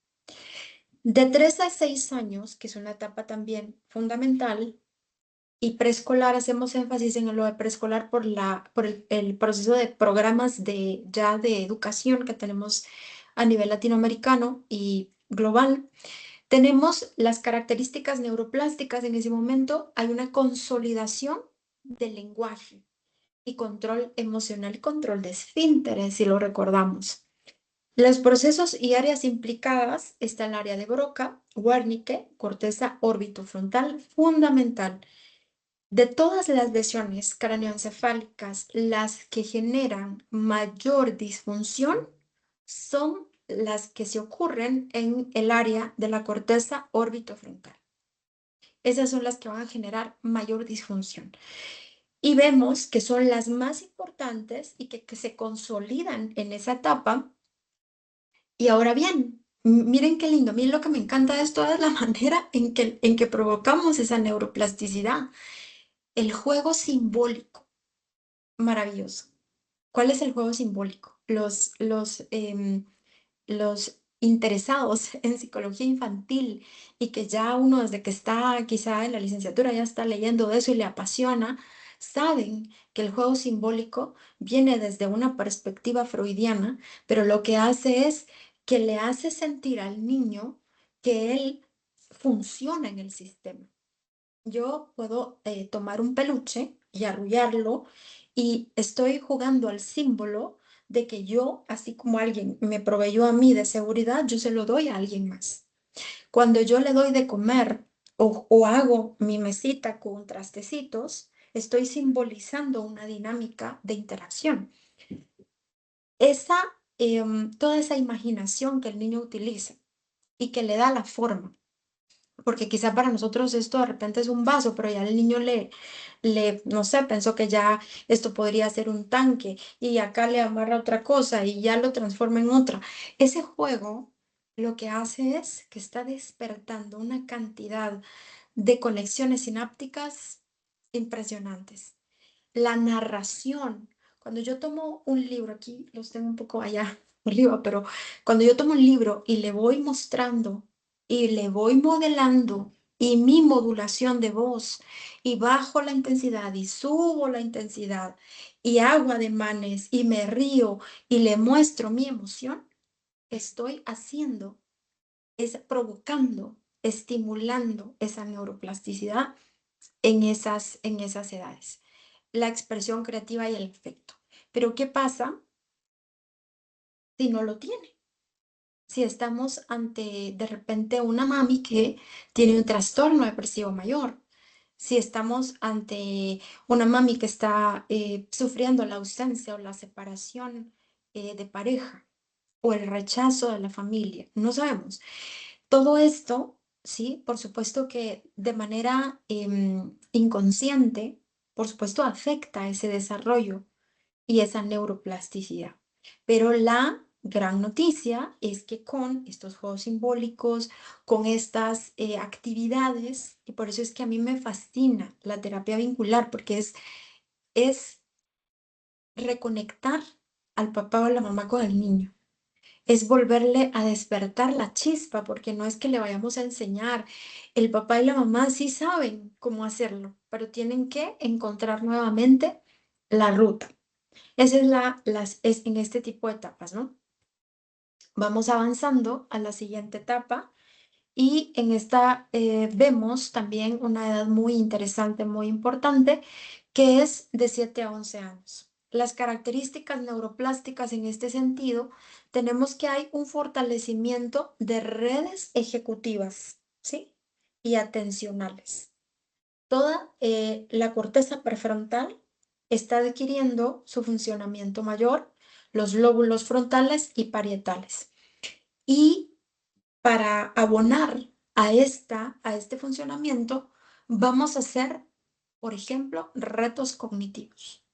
De 3 a 6 años, que es una etapa también fundamental, y preescolar, hacemos énfasis en lo de preescolar por el proceso de programas de educación que tenemos a nivel latinoamericano y global. Tenemos las características neuroplásticas en ese momento, hay una consolidación del lenguaje y control emocional y control de esfínteres, si lo recordamos. Los procesos y áreas implicadas está el área de Broca, Wernicke, corteza orbitofrontal fundamental. De todas las lesiones craneoencefálicas, las que generan mayor disfunción son las que se ocurren en el área de la corteza orbitofrontal. Esas son las que van a generar mayor disfunción. Y vemos que son las más importantes y que se consolidan en esa etapa. Y ahora bien, miren qué lindo, miren lo que me encanta de esto es la manera en que provocamos esa neuroplasticidad. El juego simbólico, maravilloso. ¿Cuál es el juego simbólico? Los interesados en psicología infantil y que ya uno desde que está quizá en la licenciatura ya está leyendo de eso y le apasiona, saben que el juego simbólico viene desde una perspectiva freudiana, pero lo que hace es que le hace sentir al niño que él funciona en el sistema. Yo puedo tomar un peluche y arrullarlo y estoy jugando al símbolo de que yo, así como alguien me proveyó a mí de seguridad, yo se lo doy a alguien más. Cuando yo le doy de comer o hago mi mesita con trastecitos, estoy simbolizando una dinámica de interacción. Toda esa imaginación que el niño utiliza y que le da la forma porque quizá para nosotros esto de repente es un vaso, pero ya el niño no sé, pensó que ya esto podría ser un tanque y acá le amarra otra cosa y ya lo transforma en otra. Ese juego lo que hace es que está despertando una cantidad de conexiones sinápticas impresionantes. La narración, cuando yo tomo un libro, aquí los tengo un poco allá arriba, pero cuando yo tomo un libro y le voy mostrando y le voy modelando y mi modulación de voz y bajo la intensidad y subo la intensidad y hago ademanes y me río y le muestro mi emoción, estoy haciendo, es provocando, estimulando esa neuroplasticidad en esas edades, la expresión creativa y el afecto. Pero ¿qué pasa si no lo tiene? Si estamos ante de repente una mami que tiene un trastorno depresivo mayor, si estamos ante una mami que está sufriendo la ausencia o la separación de pareja, o el rechazo de la familia, no sabemos. Todo esto, sí, por supuesto que de manera inconsciente, por supuesto afecta ese desarrollo y esa neuroplasticidad. Pero la gran noticia es que con estos juegos simbólicos, con estas actividades, y por eso es que a mí me fascina la terapia vincular, porque es reconectar al papá o la mamá con el niño. Es volverle a despertar la chispa, porque no es que le vayamos a enseñar. El papá y la mamá sí saben cómo hacerlo, pero tienen que encontrar nuevamente la ruta. Esa es es en este tipo de etapas, ¿no? Vamos avanzando a la siguiente etapa y en esta vemos también una edad muy interesante, muy importante, que es de 7 a 11 años. Las características neuroplásticas en este sentido, tenemos que hay un fortalecimiento de redes ejecutivas, ¿sí? Y atencionales. Toda la corteza prefrontal está adquiriendo su funcionamiento mayor, los lóbulos frontales y parietales. Y para abonar a este funcionamiento, vamos a hacer, por ejemplo, retos cognitivos.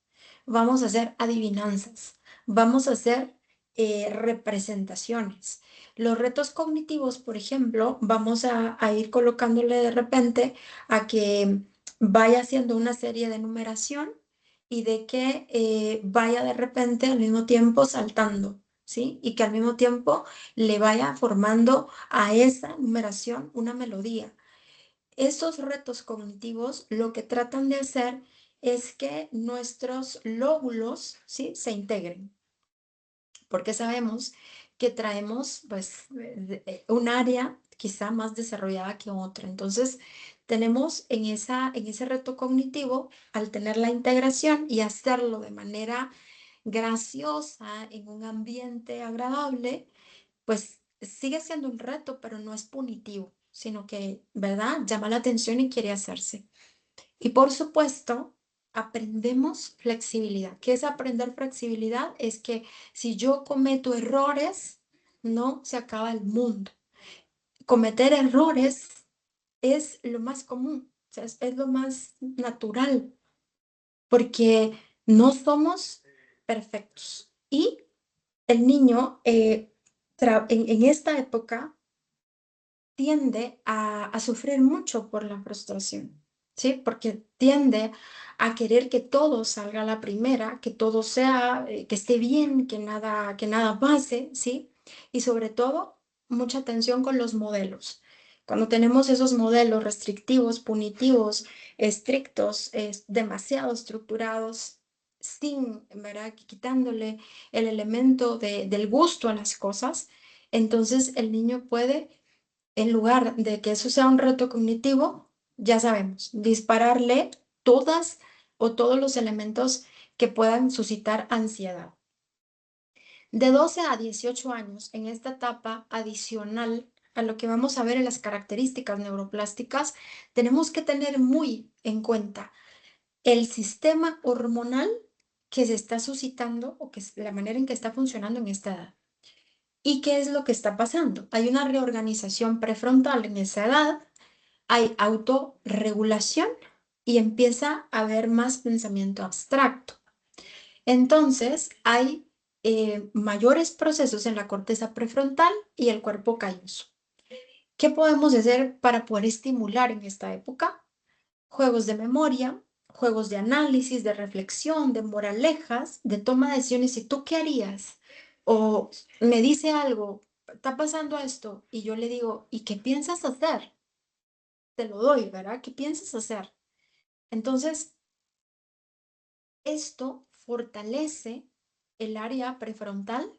Vamos a hacer adivinanzas, vamos a hacer representaciones. Los retos cognitivos, por ejemplo, vamos a ir colocándole de repente a que vaya haciendo una serie de numeración y de que vaya de repente al mismo tiempo saltando, ¿sí? Y que al mismo tiempo le vaya formando a esa numeración una melodía. Esos retos cognitivos lo que tratan de hacer es que nuestros lóbulos, ¿sí?, se integren, porque sabemos que traemos pues un área quizá más desarrollada que otra. Entonces, tenemos en ese reto cognitivo, al tener la integración y hacerlo de manera graciosa, en un ambiente agradable, pues sigue siendo un reto, pero no es punitivo, sino que, ¿verdad? Llama la atención y quiere hacerse. Y por supuesto, aprendemos flexibilidad. ¿Qué es aprender flexibilidad? Es que si yo cometo errores, no se acaba el mundo. Cometer errores es lo más común, o sea, es lo más natural, porque no somos perfectos. Y el niño en esta época tiende a sufrir mucho por la frustración, ¿sí? Porque tiende a querer que todo salga a la primera, que todo sea, que esté bien, que nada pase, ¿sí? Y sobre todo, mucha atención con los modelos. Cuando tenemos esos modelos restrictivos, punitivos, estrictos, demasiado estructurados, sin, ¿verdad? Quitándole el elemento del gusto a las cosas, entonces el niño puede, en lugar de que eso sea un reto cognitivo, ya sabemos, dispararle todas o todos los elementos que puedan suscitar ansiedad. De 12 a 18 años, en esta etapa adicional a lo que vamos a ver en las características neuroplásticas, tenemos que tener muy en cuenta el sistema hormonal que se está suscitando o que es la manera en que está funcionando en esta edad. ¿Y qué es lo que está pasando? Hay una reorganización prefrontal en esa edad, hay autorregulación y empieza a haber más pensamiento abstracto. Entonces, hay mayores procesos en la corteza prefrontal y el cuerpo calloso. ¿Qué podemos hacer para poder estimular en esta época? Juegos de memoria, juegos de análisis, de reflexión, de moralejas, de toma de decisiones. ¿Y tú qué harías? O me dice algo, está pasando esto, y yo le digo, ¿y qué piensas hacer? Te lo doy, ¿verdad? ¿Qué piensas hacer? Entonces, esto fortalece el área prefrontal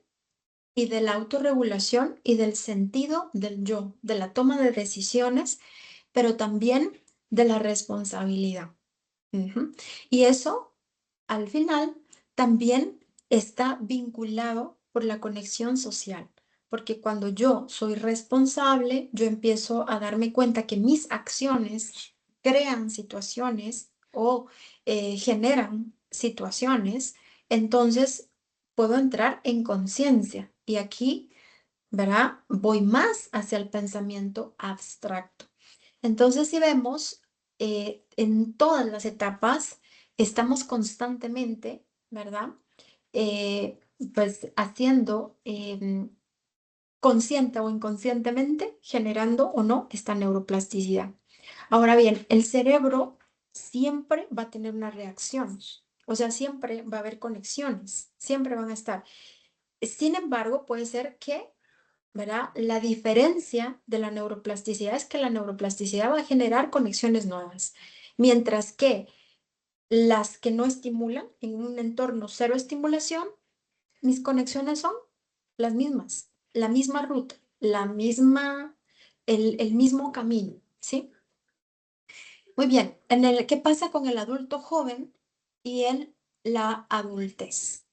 y de la autorregulación y del sentido del yo, de la toma de decisiones, pero también de la responsabilidad. Ujú. Y eso, al final, también está vinculado por la conexión social, porque cuando yo soy responsable, yo empiezo a darme cuenta que mis acciones crean situaciones o generan situaciones, entonces puedo entrar en conciencia Y aquí, ¿verdad? Voy más hacia el pensamiento abstracto. Entonces, si vemos, en todas las etapas estamos constantemente, ¿verdad? Pues haciendo consciente o inconscientemente, generando o no esta neuroplasticidad. Ahora bien, el cerebro siempre va a tener una reacción, o sea, siempre va a haber conexiones, siempre van a estar. Sin embargo, puede ser que, ¿verdad? La diferencia de la neuroplasticidad es que la neuroplasticidad va a generar conexiones nuevas, mientras que las que no estimulan en un entorno cero estimulación, mis conexiones son las mismas, la misma ruta, el mismo camino, ¿sí? Muy bien, ¿qué pasa con el adulto joven y la adultez?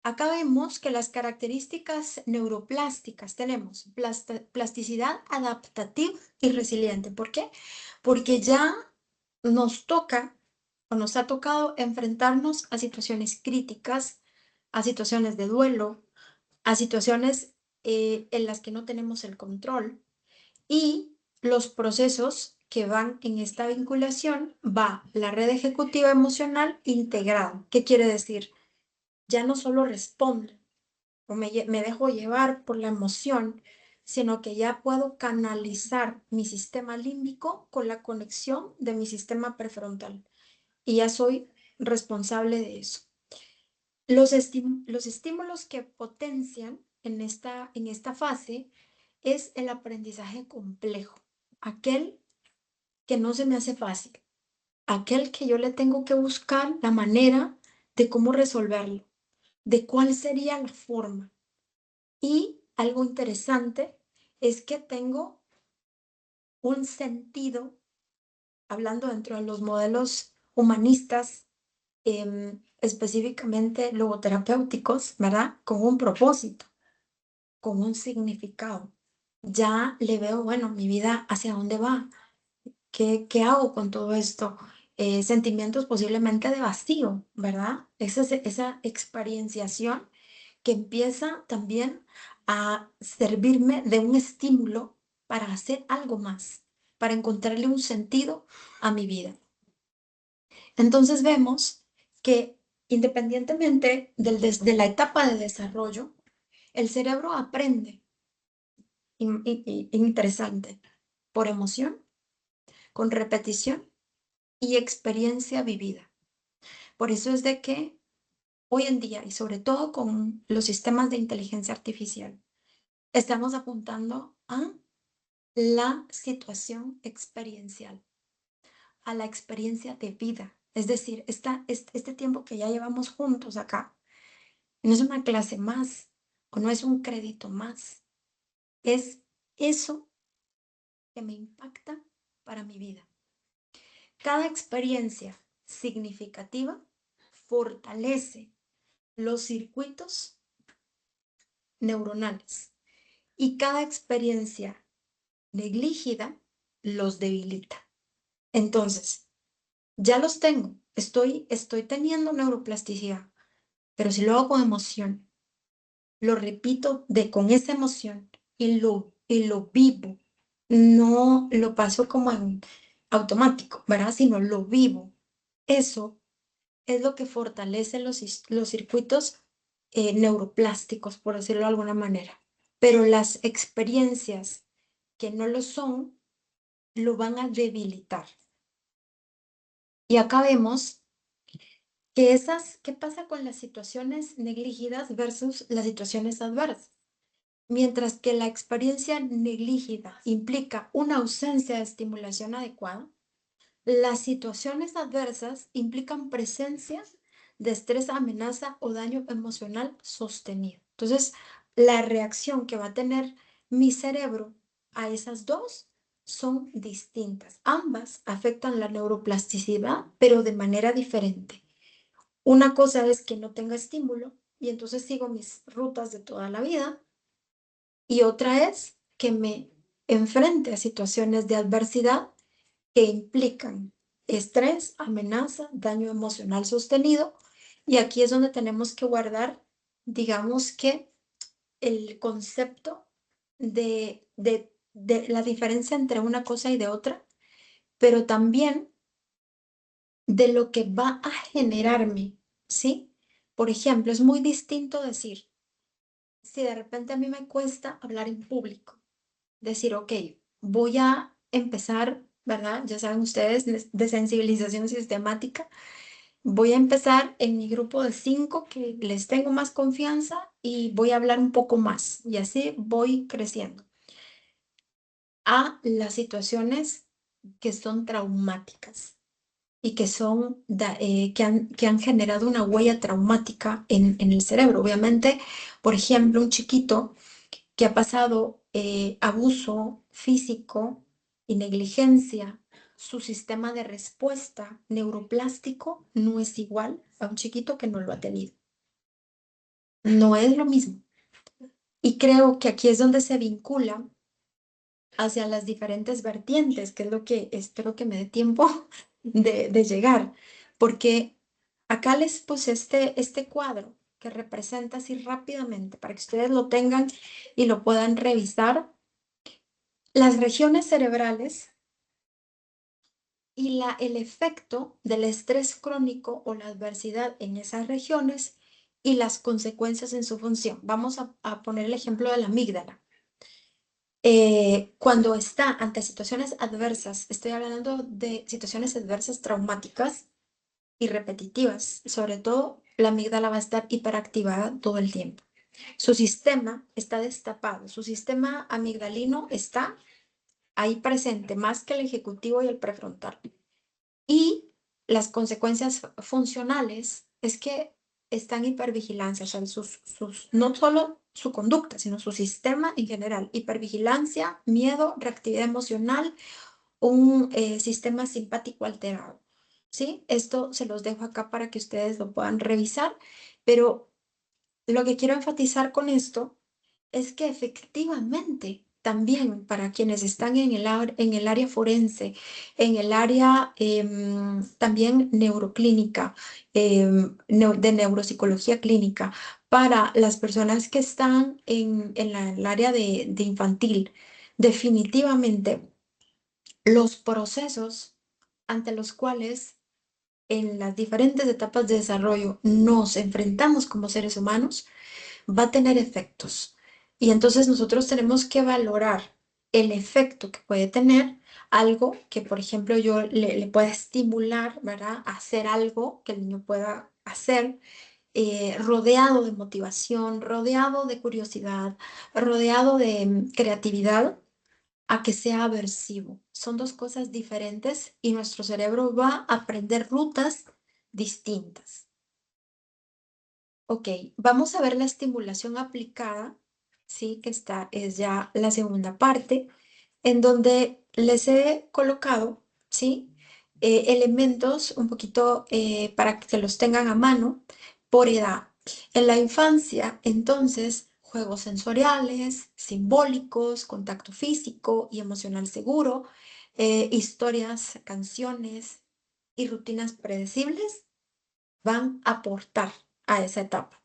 Acá vemos que las características neuroplásticas tenemos plasticidad adaptativa y resiliente. ¿Por qué? Porque ya nos toca o nos ha tocado enfrentarnos a situaciones críticas, a situaciones de duelo, a situaciones en las que no tenemos el control, y los procesos que van en esta vinculación va la red ejecutiva emocional integrada. ¿Qué quiere decir? Ya no solo respondo o me dejo llevar por la emoción, sino que ya puedo canalizar mi sistema límbico con la conexión de mi sistema prefrontal y ya soy responsable de eso. Los estímulos que potencian en esta fase es el aprendizaje complejo, aquel que no se me hace fácil, aquel que yo le tengo que buscar la manera de cómo resolverlo, de cuál sería la forma. Y algo interesante es que tengo un sentido, hablando dentro de los modelos humanistas, específicamente logoterapéuticos, ¿verdad? Con un propósito, con un significado. Ya le veo, bueno, mi vida hacia dónde va, qué hago con todo esto. Sentimientos posiblemente de vacío, ¿verdad? Esa experienciación que empieza también a servirme de un estímulo para hacer algo más, para encontrarle un sentido a mi vida. Entonces vemos que independientemente de la etapa de desarrollo, el cerebro aprende, interesante, por emoción, con repetición y experiencia vivida. Por eso es de que hoy en día, y sobre todo con los sistemas de inteligencia artificial, estamos apuntando a la situación experiencial, a la experiencia de vida. Es decir, este tiempo que ya llevamos juntos acá, no es una clase más o no es un crédito más, es eso que me impacta para mi vida. Cada experiencia significativa fortalece los circuitos neuronales y cada experiencia negligida los debilita. Entonces, ya los tengo, estoy teniendo neuroplasticidad, pero si lo hago con emoción, lo repito con esa emoción y lo vivo, no lo paso como en automático, ¿verdad? Sino lo vivo. Eso es lo que fortalece los circuitos neuroplásticos, por decirlo de alguna manera. Pero las experiencias que no lo son, lo van a debilitar. Y acá vemos que ¿qué pasa con las situaciones negligidas versus las situaciones adversas? Mientras que la experiencia negligida implica una ausencia de estimulación adecuada, las situaciones adversas implican presencia de estrés, amenaza o daño emocional sostenido. Entonces, la reacción que va a tener mi cerebro a esas dos son distintas. Ambas afectan la neuroplasticidad, pero de manera diferente. Una cosa es que no tenga estímulo y entonces sigo mis rutas de toda la vida, y otra es que me enfrente a situaciones de adversidad que implican estrés, amenaza, daño emocional sostenido. Y aquí es donde tenemos que guardar, digamos que, el concepto de la diferencia entre una cosa y de otra, pero también de lo que va a generarme, ¿sí? Por ejemplo, es muy distinto decir, si de repente a mí me cuesta hablar en público, decir, ok, voy a empezar, ¿verdad? Ya saben ustedes, de sensibilización sistemática. Voy a empezar en mi grupo de 5 que les tengo más confianza y voy a hablar un poco más y así voy creciendo a las situaciones que son traumáticas y que son que han generado una huella traumática en el cerebro. Obviamente, por ejemplo, un chiquito que ha pasado abuso físico y negligencia, su sistema de respuesta neuroplástico no es igual a un chiquito que no lo ha tenido. No es lo mismo. Y creo que aquí es donde se vincula hacia las diferentes vertientes, que es lo que espero que me dé tiempo de llegar, porque acá les puse este cuadro que representa así rápidamente para que ustedes lo tengan y lo puedan revisar. Las regiones cerebrales y el efecto del estrés crónico o la adversidad en esas regiones y las consecuencias en su función. Vamos a poner el ejemplo de la amígdala. Cuando está ante situaciones adversas, estoy hablando de situaciones adversas traumáticas y repetitivas, sobre todo la amígdala va a estar hiperactivada todo el tiempo. Su sistema está destapado, su sistema amigdalino está ahí presente, más que el ejecutivo y el prefrontal. Y las consecuencias funcionales es que está en hipervigilancia, o sea, no solo su conducta, sino su sistema en general. Hipervigilancia, miedo, reactividad emocional, un sistema simpático alterado. ¿Sí? Esto se los dejo acá para que ustedes lo puedan revisar, pero lo que quiero enfatizar con esto es que efectivamente también para quienes están en en el área forense, en el área también neuroclínica, de neuropsicología clínica, para las personas que están en el área de infantil, definitivamente los procesos ante los cuales en las diferentes etapas de desarrollo nos enfrentamos como seres humanos, va a tener efectos. Y entonces nosotros tenemos que valorar el efecto que puede tener algo que, por ejemplo, yo le pueda estimular, ¿verdad? A hacer algo que el niño pueda hacer, rodeado de motivación, rodeado de curiosidad, rodeado de creatividad, a que sea aversivo. Son dos cosas diferentes y nuestro cerebro va a aprender rutas distintas. Ok, vamos a ver la estimulación aplicada, ¿sí? Que es ya la segunda parte, en donde les he colocado, ¿sí? Elementos un poquito para que los tengan a mano por edad. En la infancia, entonces, juegos sensoriales, simbólicos, contacto físico y emocional seguro, historias, canciones y rutinas predecibles van a aportar a esa etapa.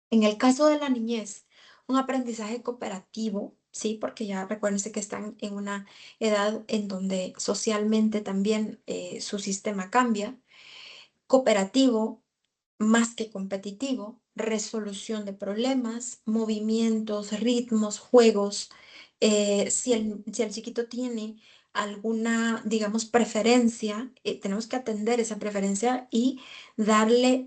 En el caso de la niñez, un aprendizaje cooperativo, sí, porque ya recuérdense que están en una edad en donde socialmente también su sistema cambia, cooperativo más que competitivo, resolución de problemas, movimientos, ritmos, juegos. Si el chiquito tiene alguna, digamos, preferencia, tenemos que atender esa preferencia y darle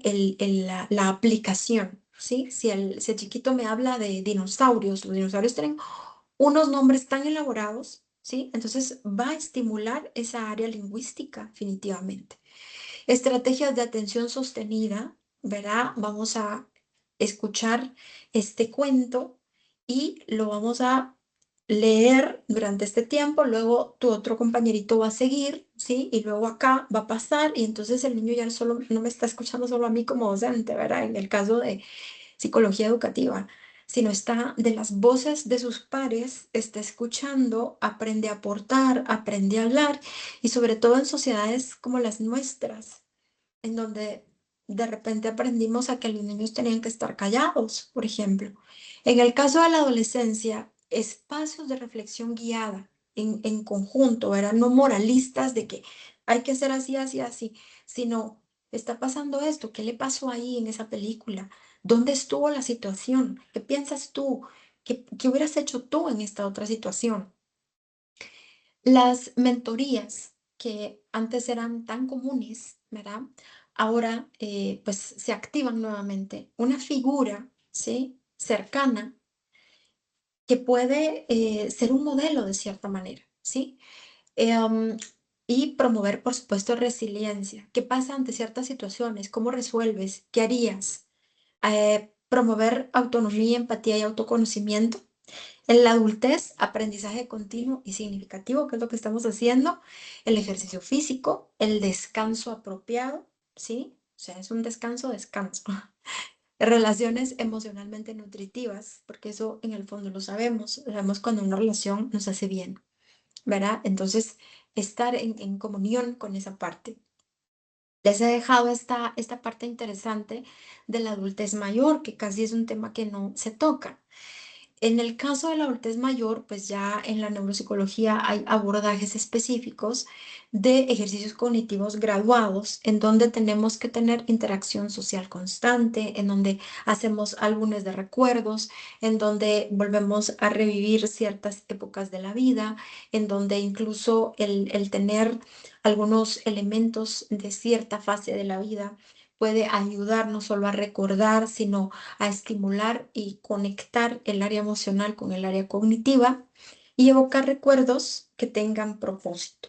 la aplicación, ¿sí? Si el chiquito me habla de dinosaurios, los dinosaurios tienen unos nombres tan elaborados, ¿sí? Entonces va a estimular esa área lingüística definitivamente. Estrategias de atención sostenida, ¿verdad? Vamos a escuchar este cuento y lo vamos a leer durante este tiempo, luego tu otro compañerito va a seguir, ¿sí? Y luego acá va a pasar y entonces el niño ya solo no me está escuchando solo a mí como docente, ¿verdad? En el caso de psicología educativa, sino está de las voces de sus pares, está escuchando, aprende a aportar, aprende a hablar y sobre todo en sociedades como las nuestras en donde de repente aprendimos a que los niños tenían que estar callados, por ejemplo. En el caso de la adolescencia, espacios de reflexión guiada en conjunto, ¿verdad? No moralistas de que hay que ser así, así, así, sino está pasando esto, ¿qué le pasó ahí en esa película? ¿Dónde estuvo la situación? ¿Qué piensas tú? ¿Qué hubieras hecho tú en esta otra situación? Las mentorías que antes eran tan comunes, ¿verdad? Ahora pues se activan nuevamente. Una figura, ¿sí? Cercana que puede ser un modelo de cierta manera, ¿sí? Em, y promover, por supuesto, resiliencia. ¿Qué pasa ante ciertas situaciones? ¿Cómo resuelves? ¿Qué harías? Promover autonomía, empatía y autoconocimiento. En la adultez, aprendizaje continuo y significativo, que es lo que estamos haciendo, el ejercicio físico, el descanso apropiado, ¿sí? O sea, es un descanso, descanso. Relaciones emocionalmente nutritivas, porque eso en el fondo lo sabemos cuando una relación nos hace bien, ¿verdad? Entonces, estar en comunión con esa parte. Les he dejado esta parte interesante de la adultez mayor, que casi es un tema que no se toca. En el caso de la adultez mayor, pues ya en la neuropsicología hay abordajes específicos de ejercicios cognitivos graduados, en donde tenemos que tener interacción social constante, en donde hacemos álbumes de recuerdos, en donde volvemos a revivir ciertas épocas de la vida, en donde incluso el tener algunos elementos de cierta fase de la vida puede ayudar no solo a recordar, sino a estimular y conectar el área emocional con el área cognitiva y evocar recuerdos que tengan propósito.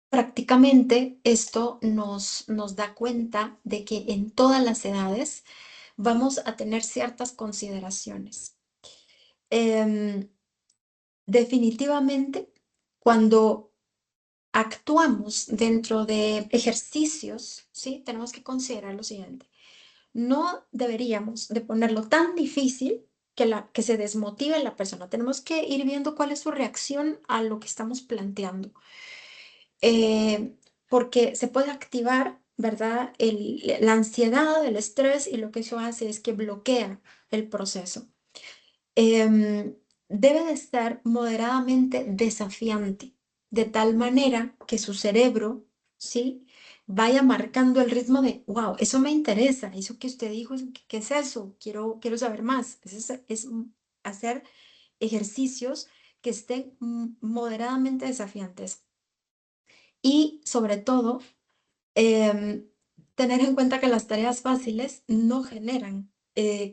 Prácticamente esto nos da cuenta de que en todas las edades vamos a tener ciertas consideraciones. Em, definitivamente, cuando actuamos dentro de ejercicios, ¿sí? Tenemos que considerar lo siguiente. No deberíamos de ponerlo tan difícil que se desmotive la persona. Tenemos que ir viendo cuál es su reacción a lo que estamos planteando. Eh, porque se puede activar, ¿verdad? La ansiedad, el estrés, y lo que eso hace es que bloquea el proceso. Em, debe de estar moderadamente desafiante, de tal manera que su cerebro, ¿sí? Vaya marcando el ritmo de, wow, eso me interesa, eso que usted dijo, ¿qué es eso? Quiero saber más. Es hacer ejercicios que estén moderadamente desafiantes. Y sobre todo, em, tener en cuenta que las tareas fáciles no generan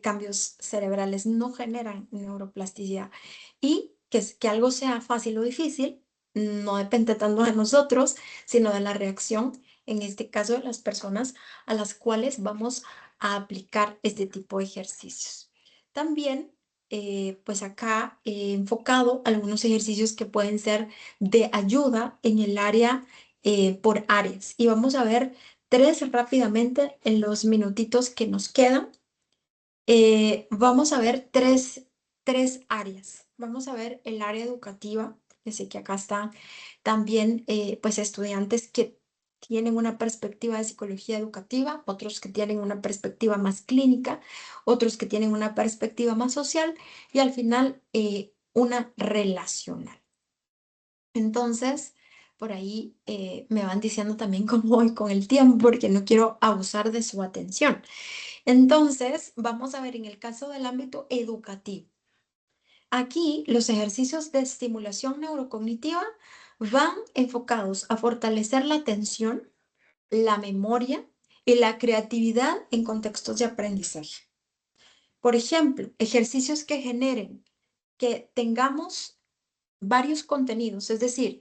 cambios cerebrales, no generan neuroplasticidad. Y que algo sea fácil o difícil no depende tanto de nosotros, sino de la reacción, en este caso de las personas a las cuales vamos a aplicar este tipo de ejercicios. También, pues acá he enfocado algunos ejercicios que pueden ser de ayuda en el área por áreas. Y vamos a ver tres rápidamente en los minutitos que nos quedan. Vamos a ver tres áreas. Vamos a ver el área educativa, que sé que acá están también pues estudiantes que tienen una perspectiva de psicología educativa, otros que tienen una perspectiva más clínica, otros que tienen una perspectiva más social y al final una relacional. Entonces, por ahí me van diciendo también cómo voy con el tiempo, porque no quiero abusar de su atención. Entonces, vamos a ver en el caso del ámbito educativo. Aquí los ejercicios de estimulación neurocognitiva van enfocados a fortalecer la atención, la memoria y la creatividad en contextos de aprendizaje. Por ejemplo, ejercicios que generen que tengamos varios contenidos, es decir,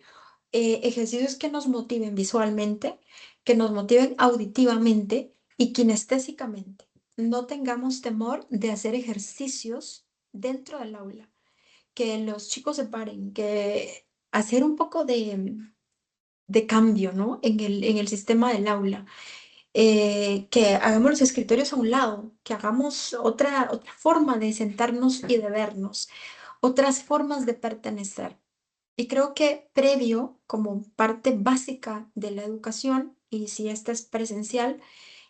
ejercicios que nos motiven visualmente, que nos motiven auditivamente y kinestésicamente. No tengamos temor de hacer ejercicios dentro del aula, que los chicos se paren, que hacer un poco de cambio, ¿no? En el sistema del aula. Que hagamos los escritorios a un lado, que hagamos otra forma de sentarnos y de vernos, otras formas de pertenecer. Y creo que previo, como parte básica de la educación, y si esta es presencial,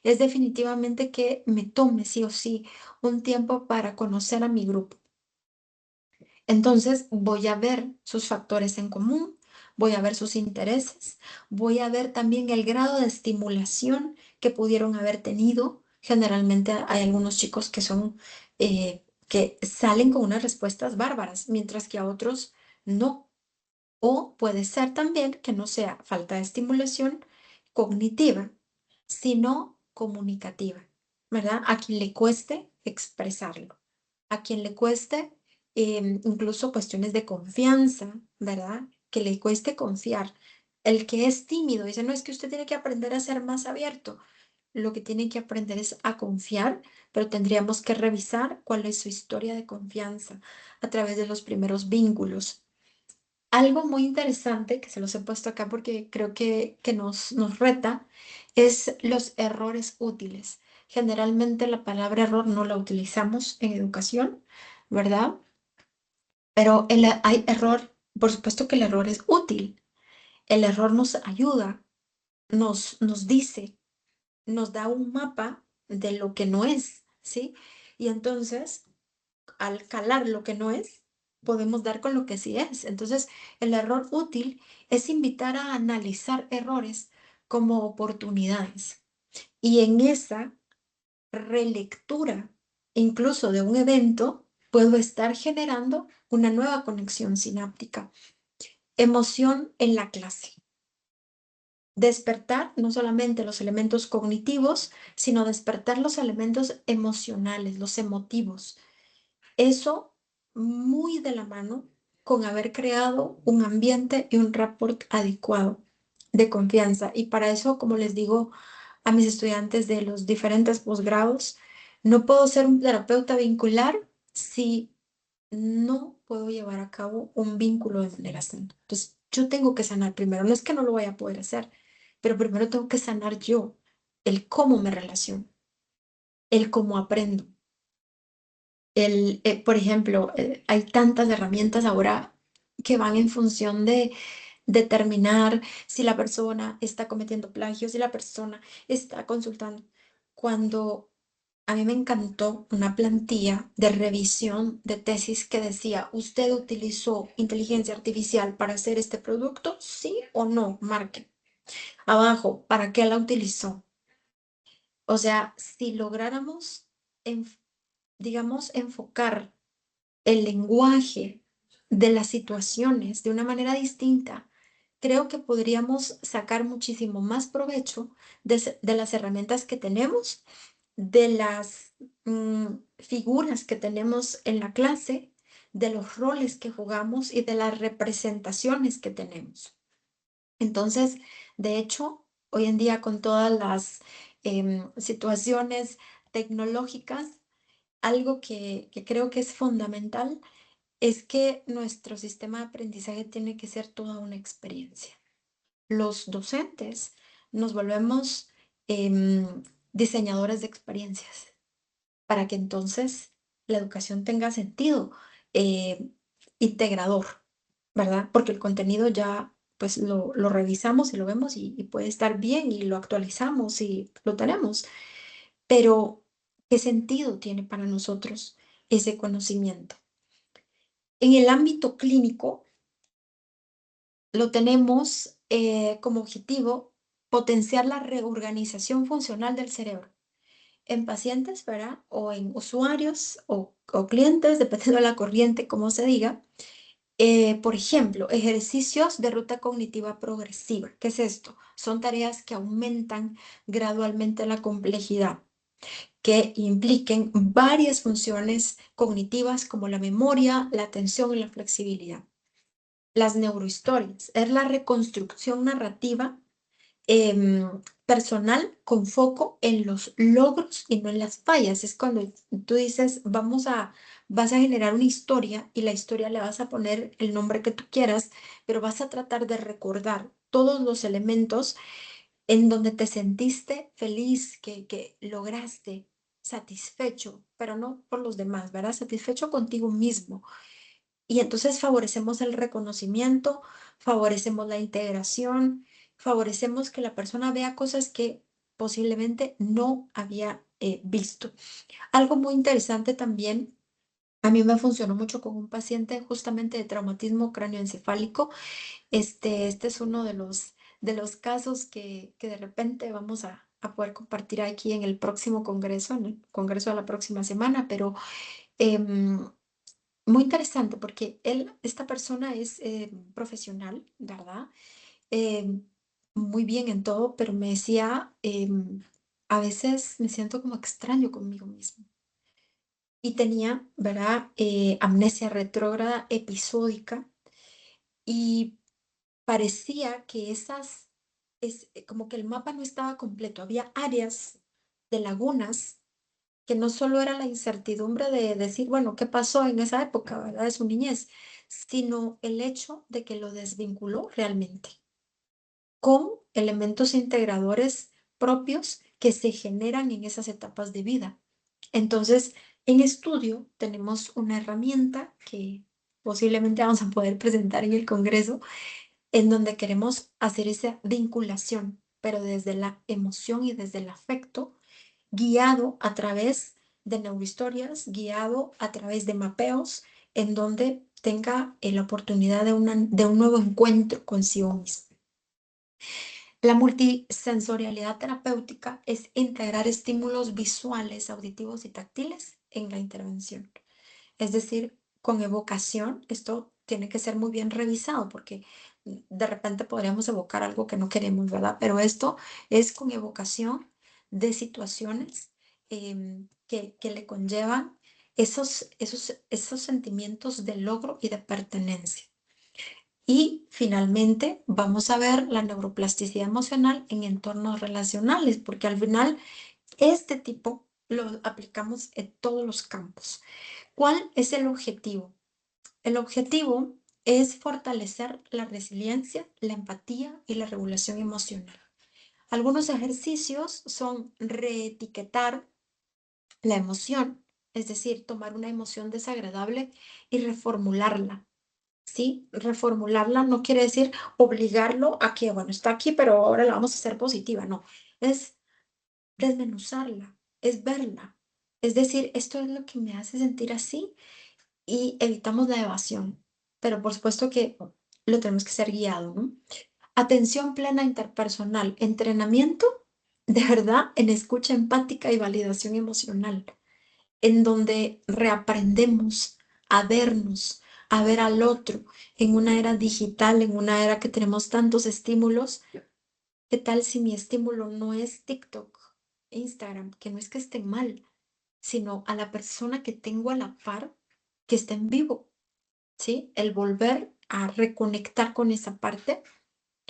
es definitivamente que me tome sí o sí un tiempo para conocer a mi grupo. Entonces voy a ver sus factores en común, voy a ver sus intereses, voy a ver también el grado de estimulación que pudieron haber tenido. Generalmente hay algunos chicos que son, que salen con unas respuestas bárbaras, mientras que a otros no. O puede ser también que no sea falta de estimulación cognitiva, sino comunicativa, ¿verdad? A quien le cueste expresarlo, a quien le cueste incluso cuestiones de confianza, ¿verdad? Que le cueste confiar. El que es tímido dice, no, es que usted tiene que aprender a ser más abierto. Lo que tiene que aprender es a confiar, pero tendríamos que revisar cuál es su historia de confianza a través de los primeros vínculos. Algo muy interesante que se los he puesto acá porque creo que nos reta es los errores útiles. Generalmente la palabra error no la utilizamos en educación, ¿verdad? Pero hay error, por supuesto que el error es útil. El error nos ayuda, nos dice, nos da un mapa de lo que no es, ¿sí? Y entonces al calar lo que no es, podemos dar con lo que sí es. Entonces, el error útil es invitar a analizar errores como oportunidades. Y en esa relectura, incluso de un evento, puedo estar generando una nueva conexión sináptica. Emoción en la clase. Despertar no solamente los elementos cognitivos, sino despertar los elementos emocionales, los emotivos. Eso muy de la mano con haber creado un ambiente y un rapport adecuado de confianza. Y para eso, como les digo a mis estudiantes de los diferentes posgrados, no puedo ser un terapeuta vincular si no puedo llevar a cabo un vínculo de manera sana. Entonces, yo tengo que sanar primero. No es que no lo vaya a poder hacer, pero primero tengo que sanar yo el cómo me relaciono, el cómo aprendo. Por ejemplo, hay tantas herramientas ahora que van en función de determinar si la persona está cometiendo plagio, si la persona está consultando. Cuando a mí me encantó una plantilla de revisión de tesis que decía, ¿usted utilizó inteligencia artificial para hacer este producto? ¿Sí o no? Marque. Abajo, ¿para qué la utilizó? O sea, si lográramos, digamos, enfocar el lenguaje de las situaciones de una manera distinta, creo que podríamos sacar muchísimo más provecho de las herramientas que tenemos, de las figuras que tenemos en la clase, de los roles que jugamos y de las representaciones que tenemos. Entonces, de hecho, hoy en día con todas las situaciones tecnológicas, algo que creo que es fundamental es que nuestro sistema de aprendizaje tiene que ser toda una experiencia. Los docentes nos volvemos diseñadores de experiencias para que entonces la educación tenga sentido eh, integrador, ¿verdad? Porque el contenido ya pues lo revisamos y lo vemos y puede estar bien y lo actualizamos y lo tenemos, pero ¿qué sentido tiene para nosotros ese conocimiento? En el ámbito clínico, lo tenemos como objetivo potenciar la reorganización funcional del cerebro en pacientes, ¿verdad? O en usuarios o clientes, dependiendo de la corriente, como se diga. Por ejemplo, ejercicios de ruta cognitiva progresiva. ¿Qué es esto? Son tareas que aumentan gradualmente la complejidad, que impliquen varias funciones cognitivas como la memoria, la atención y la flexibilidad. Las neurohistorias es la reconstrucción narrativa personal con foco en los logros y no en las fallas. Es cuando tú dices, vas a generar una historia y la historia le vas a poner el nombre que tú quieras, pero vas a tratar de recordar todos los elementos en donde te sentiste feliz, que lograste, satisfecho, pero no por los demás, ¿verdad? Satisfecho contigo mismo. Y entonces favorecemos el reconocimiento, favorecemos la integración, favorecemos que la persona vea cosas que posiblemente no había visto. Algo muy interesante también, a mí me funcionó mucho con un paciente justamente de traumatismo cráneoencefálico. Este es uno de los casos que de repente vamos a poder compartir aquí en el próximo congreso, en el congreso de la próxima semana, pero em, muy interesante porque esta persona es profesional, ¿verdad? Em, Muy bien en todo, pero me decía, a veces me siento como extraño conmigo mismo. Y tenía, ¿verdad? Amnesia retrógrada episódica y parecía que como que el mapa no estaba completo. Había áreas de lagunas que no solo era la incertidumbre de decir, bueno, ¿qué pasó en esa época, verdad? De su niñez, sino el hecho de que lo desvinculó realmente con elementos integradores propios que se generan en esas etapas de vida. Entonces, en estudio tenemos una herramienta que posiblemente vamos a poder presentar en el Congreso, en donde queremos hacer esa vinculación, pero desde la emoción y desde el afecto, guiado a través de neurohistorias, guiado a través de mapeos, en donde tenga la oportunidad de un nuevo encuentro consigo mismo. La multisensorialidad terapéutica es integrar estímulos visuales, auditivos y táctiles en la intervención. Es decir, con evocación, esto tiene que ser muy bien revisado porque de repente podríamos evocar algo que no queremos, ¿verdad? Pero esto es con evocación de situaciones que le conllevan esos sentimientos de logro y de pertenencia. Y finalmente vamos a ver la neuroplasticidad emocional en entornos relacionales, porque al final este tipo lo aplicamos en todos los campos. ¿Cuál es el objetivo? El objetivo es fortalecer la resiliencia, la empatía y la regulación emocional. Algunos ejercicios son reetiquetar la emoción, es decir, tomar una emoción desagradable y reformularla. ¿Sí? Reformularla no quiere decir obligarlo a que, bueno, está aquí, pero ahora la vamos a hacer positiva. No, es desmenuzarla, es verla. Es decir, esto es lo que me hace sentir así y evitamos la evasión. Pero por supuesto que lo tenemos que ser guiado, ¿no? Atención plena interpersonal, entrenamiento de verdad en escucha empática y validación emocional, en donde reaprendemos a ver al otro en una era digital, en una era que tenemos tantos estímulos. ¿Qué tal si mi estímulo no es TikTok, Instagram, que no es que esté mal, sino a la persona que tengo a la par que está en vivo? ¿Sí? El volver a reconectar con esa parte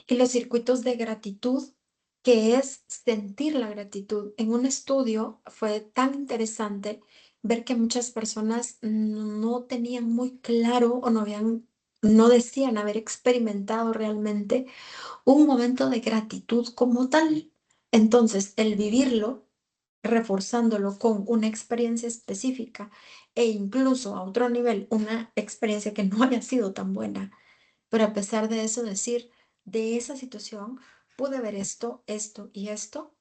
y los circuitos de gratitud, que es sentir la gratitud. En un estudio fue tan interesante ver que muchas personas no tenían muy claro o no decían haber experimentado realmente un momento de gratitud como tal. Entonces, el vivirlo, reforzándolo con una experiencia específica e incluso a otro nivel, una experiencia que no haya sido tan buena, pero a pesar de eso decir, de esa situación pude ver esto, esto y esto,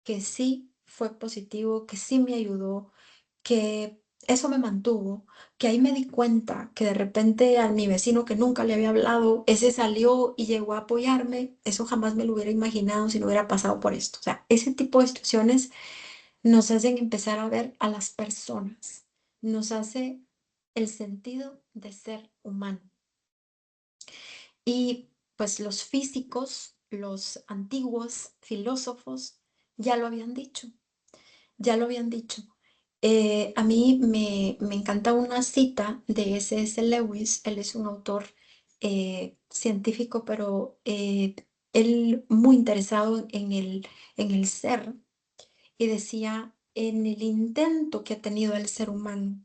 que sí fue positivo, que sí me ayudó, que eso me mantuvo, que ahí me di cuenta que de repente a mi vecino que nunca le había hablado, ese salió y llegó a apoyarme, eso jamás me lo hubiera imaginado si no hubiera pasado por esto. O sea, ese tipo de situaciones nos hacen empezar a ver a las personas, nos hace el sentido de ser humano. Y pues los físicos, los antiguos filósofos, ya lo habían dicho, ya lo habían dicho. A mí me encanta una cita de S.S. Lewis, él es un autor científico, pero él muy interesado en el ser, y decía, en el intento que ha tenido el ser humano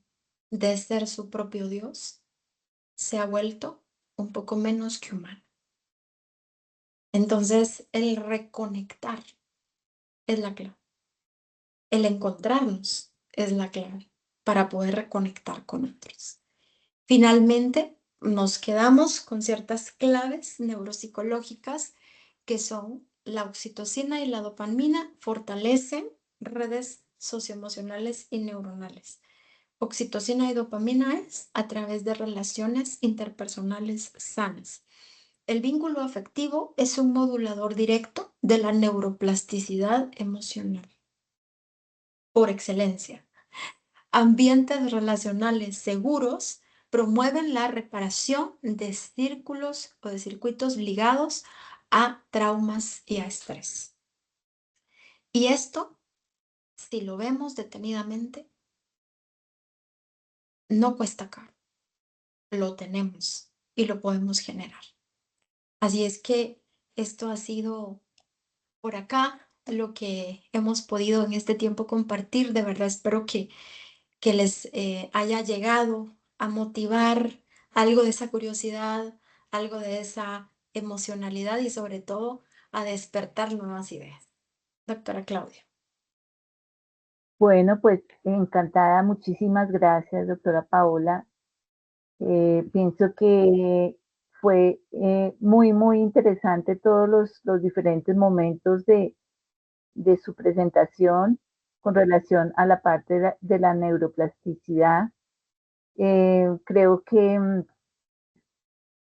de ser su propio Dios, se ha vuelto un poco menos que humano. Entonces, el reconectar es la clave. El encontrarnos es la clave para poder reconectar con otros. Finalmente, nos quedamos con ciertas claves neuropsicológicas que son la oxitocina y la dopamina fortalecen redes socioemocionales y neuronales. Oxitocina y dopamina es a través de relaciones interpersonales sanas. El vínculo afectivo es un modulador directo de la neuroplasticidad emocional, por excelencia. Ambientes relacionales seguros promueven la reparación de círculos o de circuitos ligados a traumas y a estrés. Y esto, si lo vemos detenidamente, no cuesta caro. Lo tenemos y lo podemos generar. Así es que esto ha sido por acá lo que hemos podido en este tiempo compartir. De verdad espero que les haya llegado a motivar algo de esa curiosidad, algo de esa emocionalidad y sobre todo a despertar nuevas ideas. Doctora Claudia. Bueno, pues encantada, muchísimas gracias, doctora Paola. Pienso que fue muy, muy interesante todos los diferentes momentos de su presentación con relación a la parte de la neuroplasticidad. Creo que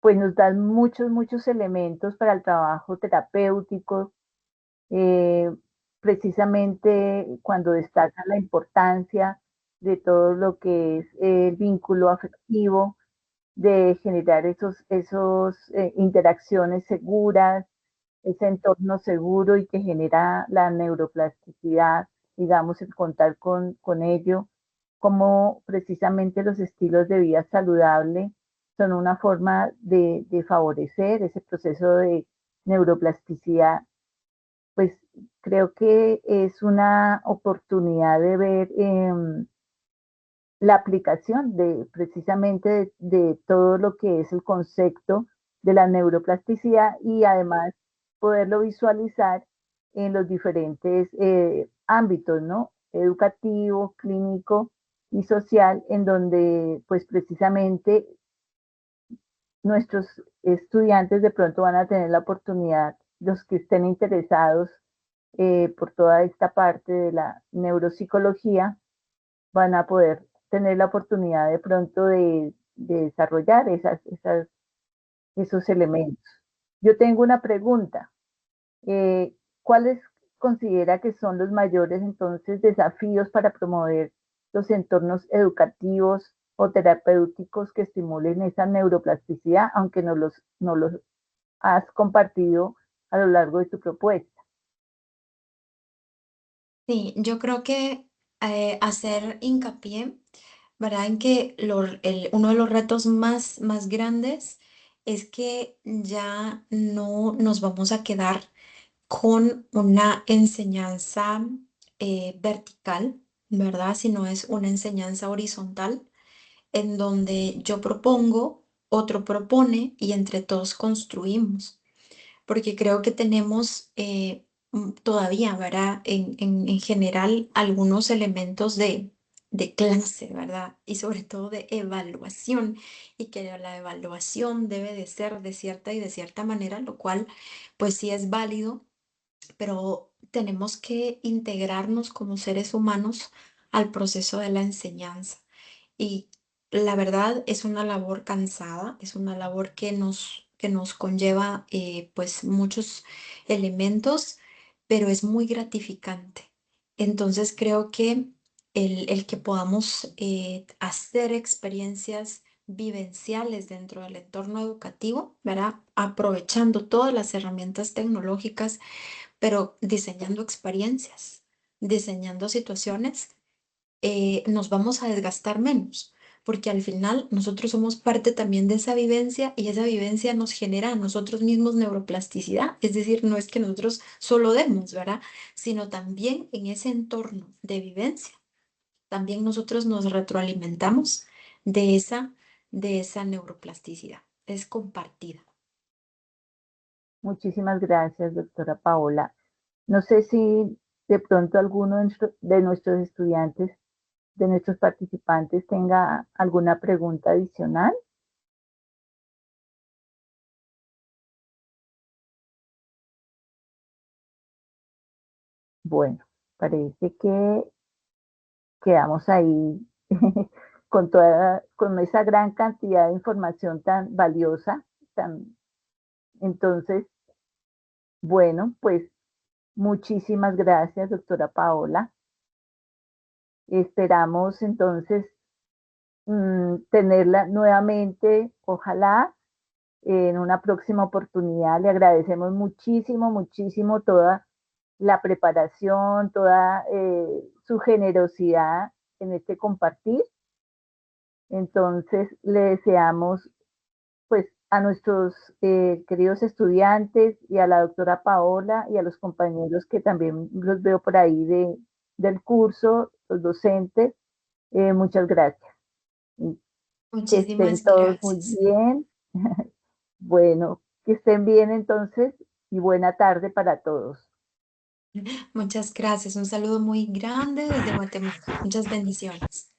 pues nos dan muchos, muchos elementos para el trabajo terapéutico, eh, precisamente cuando destaca la importancia de todo lo que es el vínculo afectivo, de generar esos interacciones seguras, ese entorno seguro y que genera la neuroplasticidad, digamos, el contar con ello, como precisamente los estilos de vida saludable son una forma de favorecer ese proceso de neuroplasticidad. Pues creo que es una oportunidad de ver la aplicación de precisamente de todo lo que es el concepto de la neuroplasticidad y además poderlo visualizar en los diferentes ámbitos, ¿no? Educativo, clínico y social, en donde pues precisamente nuestros estudiantes de pronto van a tener la oportunidad, los que estén interesados por toda esta parte de la neuropsicología, van a poder tener la oportunidad de pronto de desarrollar esos elementos. Yo tengo una pregunta. ¿Cuáles considera que son los mayores entonces desafíos para promover los entornos educativos o terapéuticos que estimulen esa neuroplasticidad, aunque no los has compartido a lo largo de tu propuesta? Sí, yo creo que hacer hincapié, ¿verdad? En que uno de los retos más grandes es que ya no nos vamos a quedar con una enseñanza vertical, ¿verdad? Sino es una enseñanza horizontal en donde yo propongo, otro propone y entre todos construimos, porque creo que tenemos todavía, ¿verdad? En general, algunos elementos de clase, ¿verdad? Y sobre todo de evaluación, y que la evaluación debe de ser de cierta y de cierta manera, lo cual pues sí es válido, pero tenemos que integrarnos como seres humanos al proceso de la enseñanza. Y la verdad es una labor cansada, es una labor que nos conlleva pues muchos elementos, pero es muy gratificante. Entonces creo que el que podamos hacer experiencias vivenciales dentro del entorno educativo, ¿verdad? Aprovechando todas las herramientas tecnológicas, pero diseñando experiencias, diseñando situaciones, nos vamos a desgastar menos, porque al final nosotros somos parte también de esa vivencia y esa vivencia nos genera a nosotros mismos neuroplasticidad, es decir, no es que nosotros solo demos, ¿verdad? Sino también en ese entorno de vivencia, también nosotros nos retroalimentamos de de esa neuroplasticidad, es compartida. Muchísimas gracias, doctora Paola. No sé si de pronto alguno de nuestros estudiantes, de nuestros participantes, tenga alguna pregunta adicional. Bueno, parece que quedamos ahí con esa gran cantidad de información tan valiosa, entonces, bueno, pues muchísimas gracias, doctora Paola. Esperamos entonces tenerla nuevamente, ojalá, en una próxima oportunidad. Le agradecemos muchísimo, muchísimo toda la preparación, toda su generosidad en este compartir. Entonces, le deseamos pues a nuestros queridos estudiantes y a la doctora Paola y a los compañeros que también los veo por ahí del curso, los docentes, muchas gracias. Y que estén Muchísimas todos muy gracias. bien. Bueno, que estén bien entonces y buena tarde para todos. Muchas gracias. Un saludo muy grande desde Guatemala. Muchas bendiciones.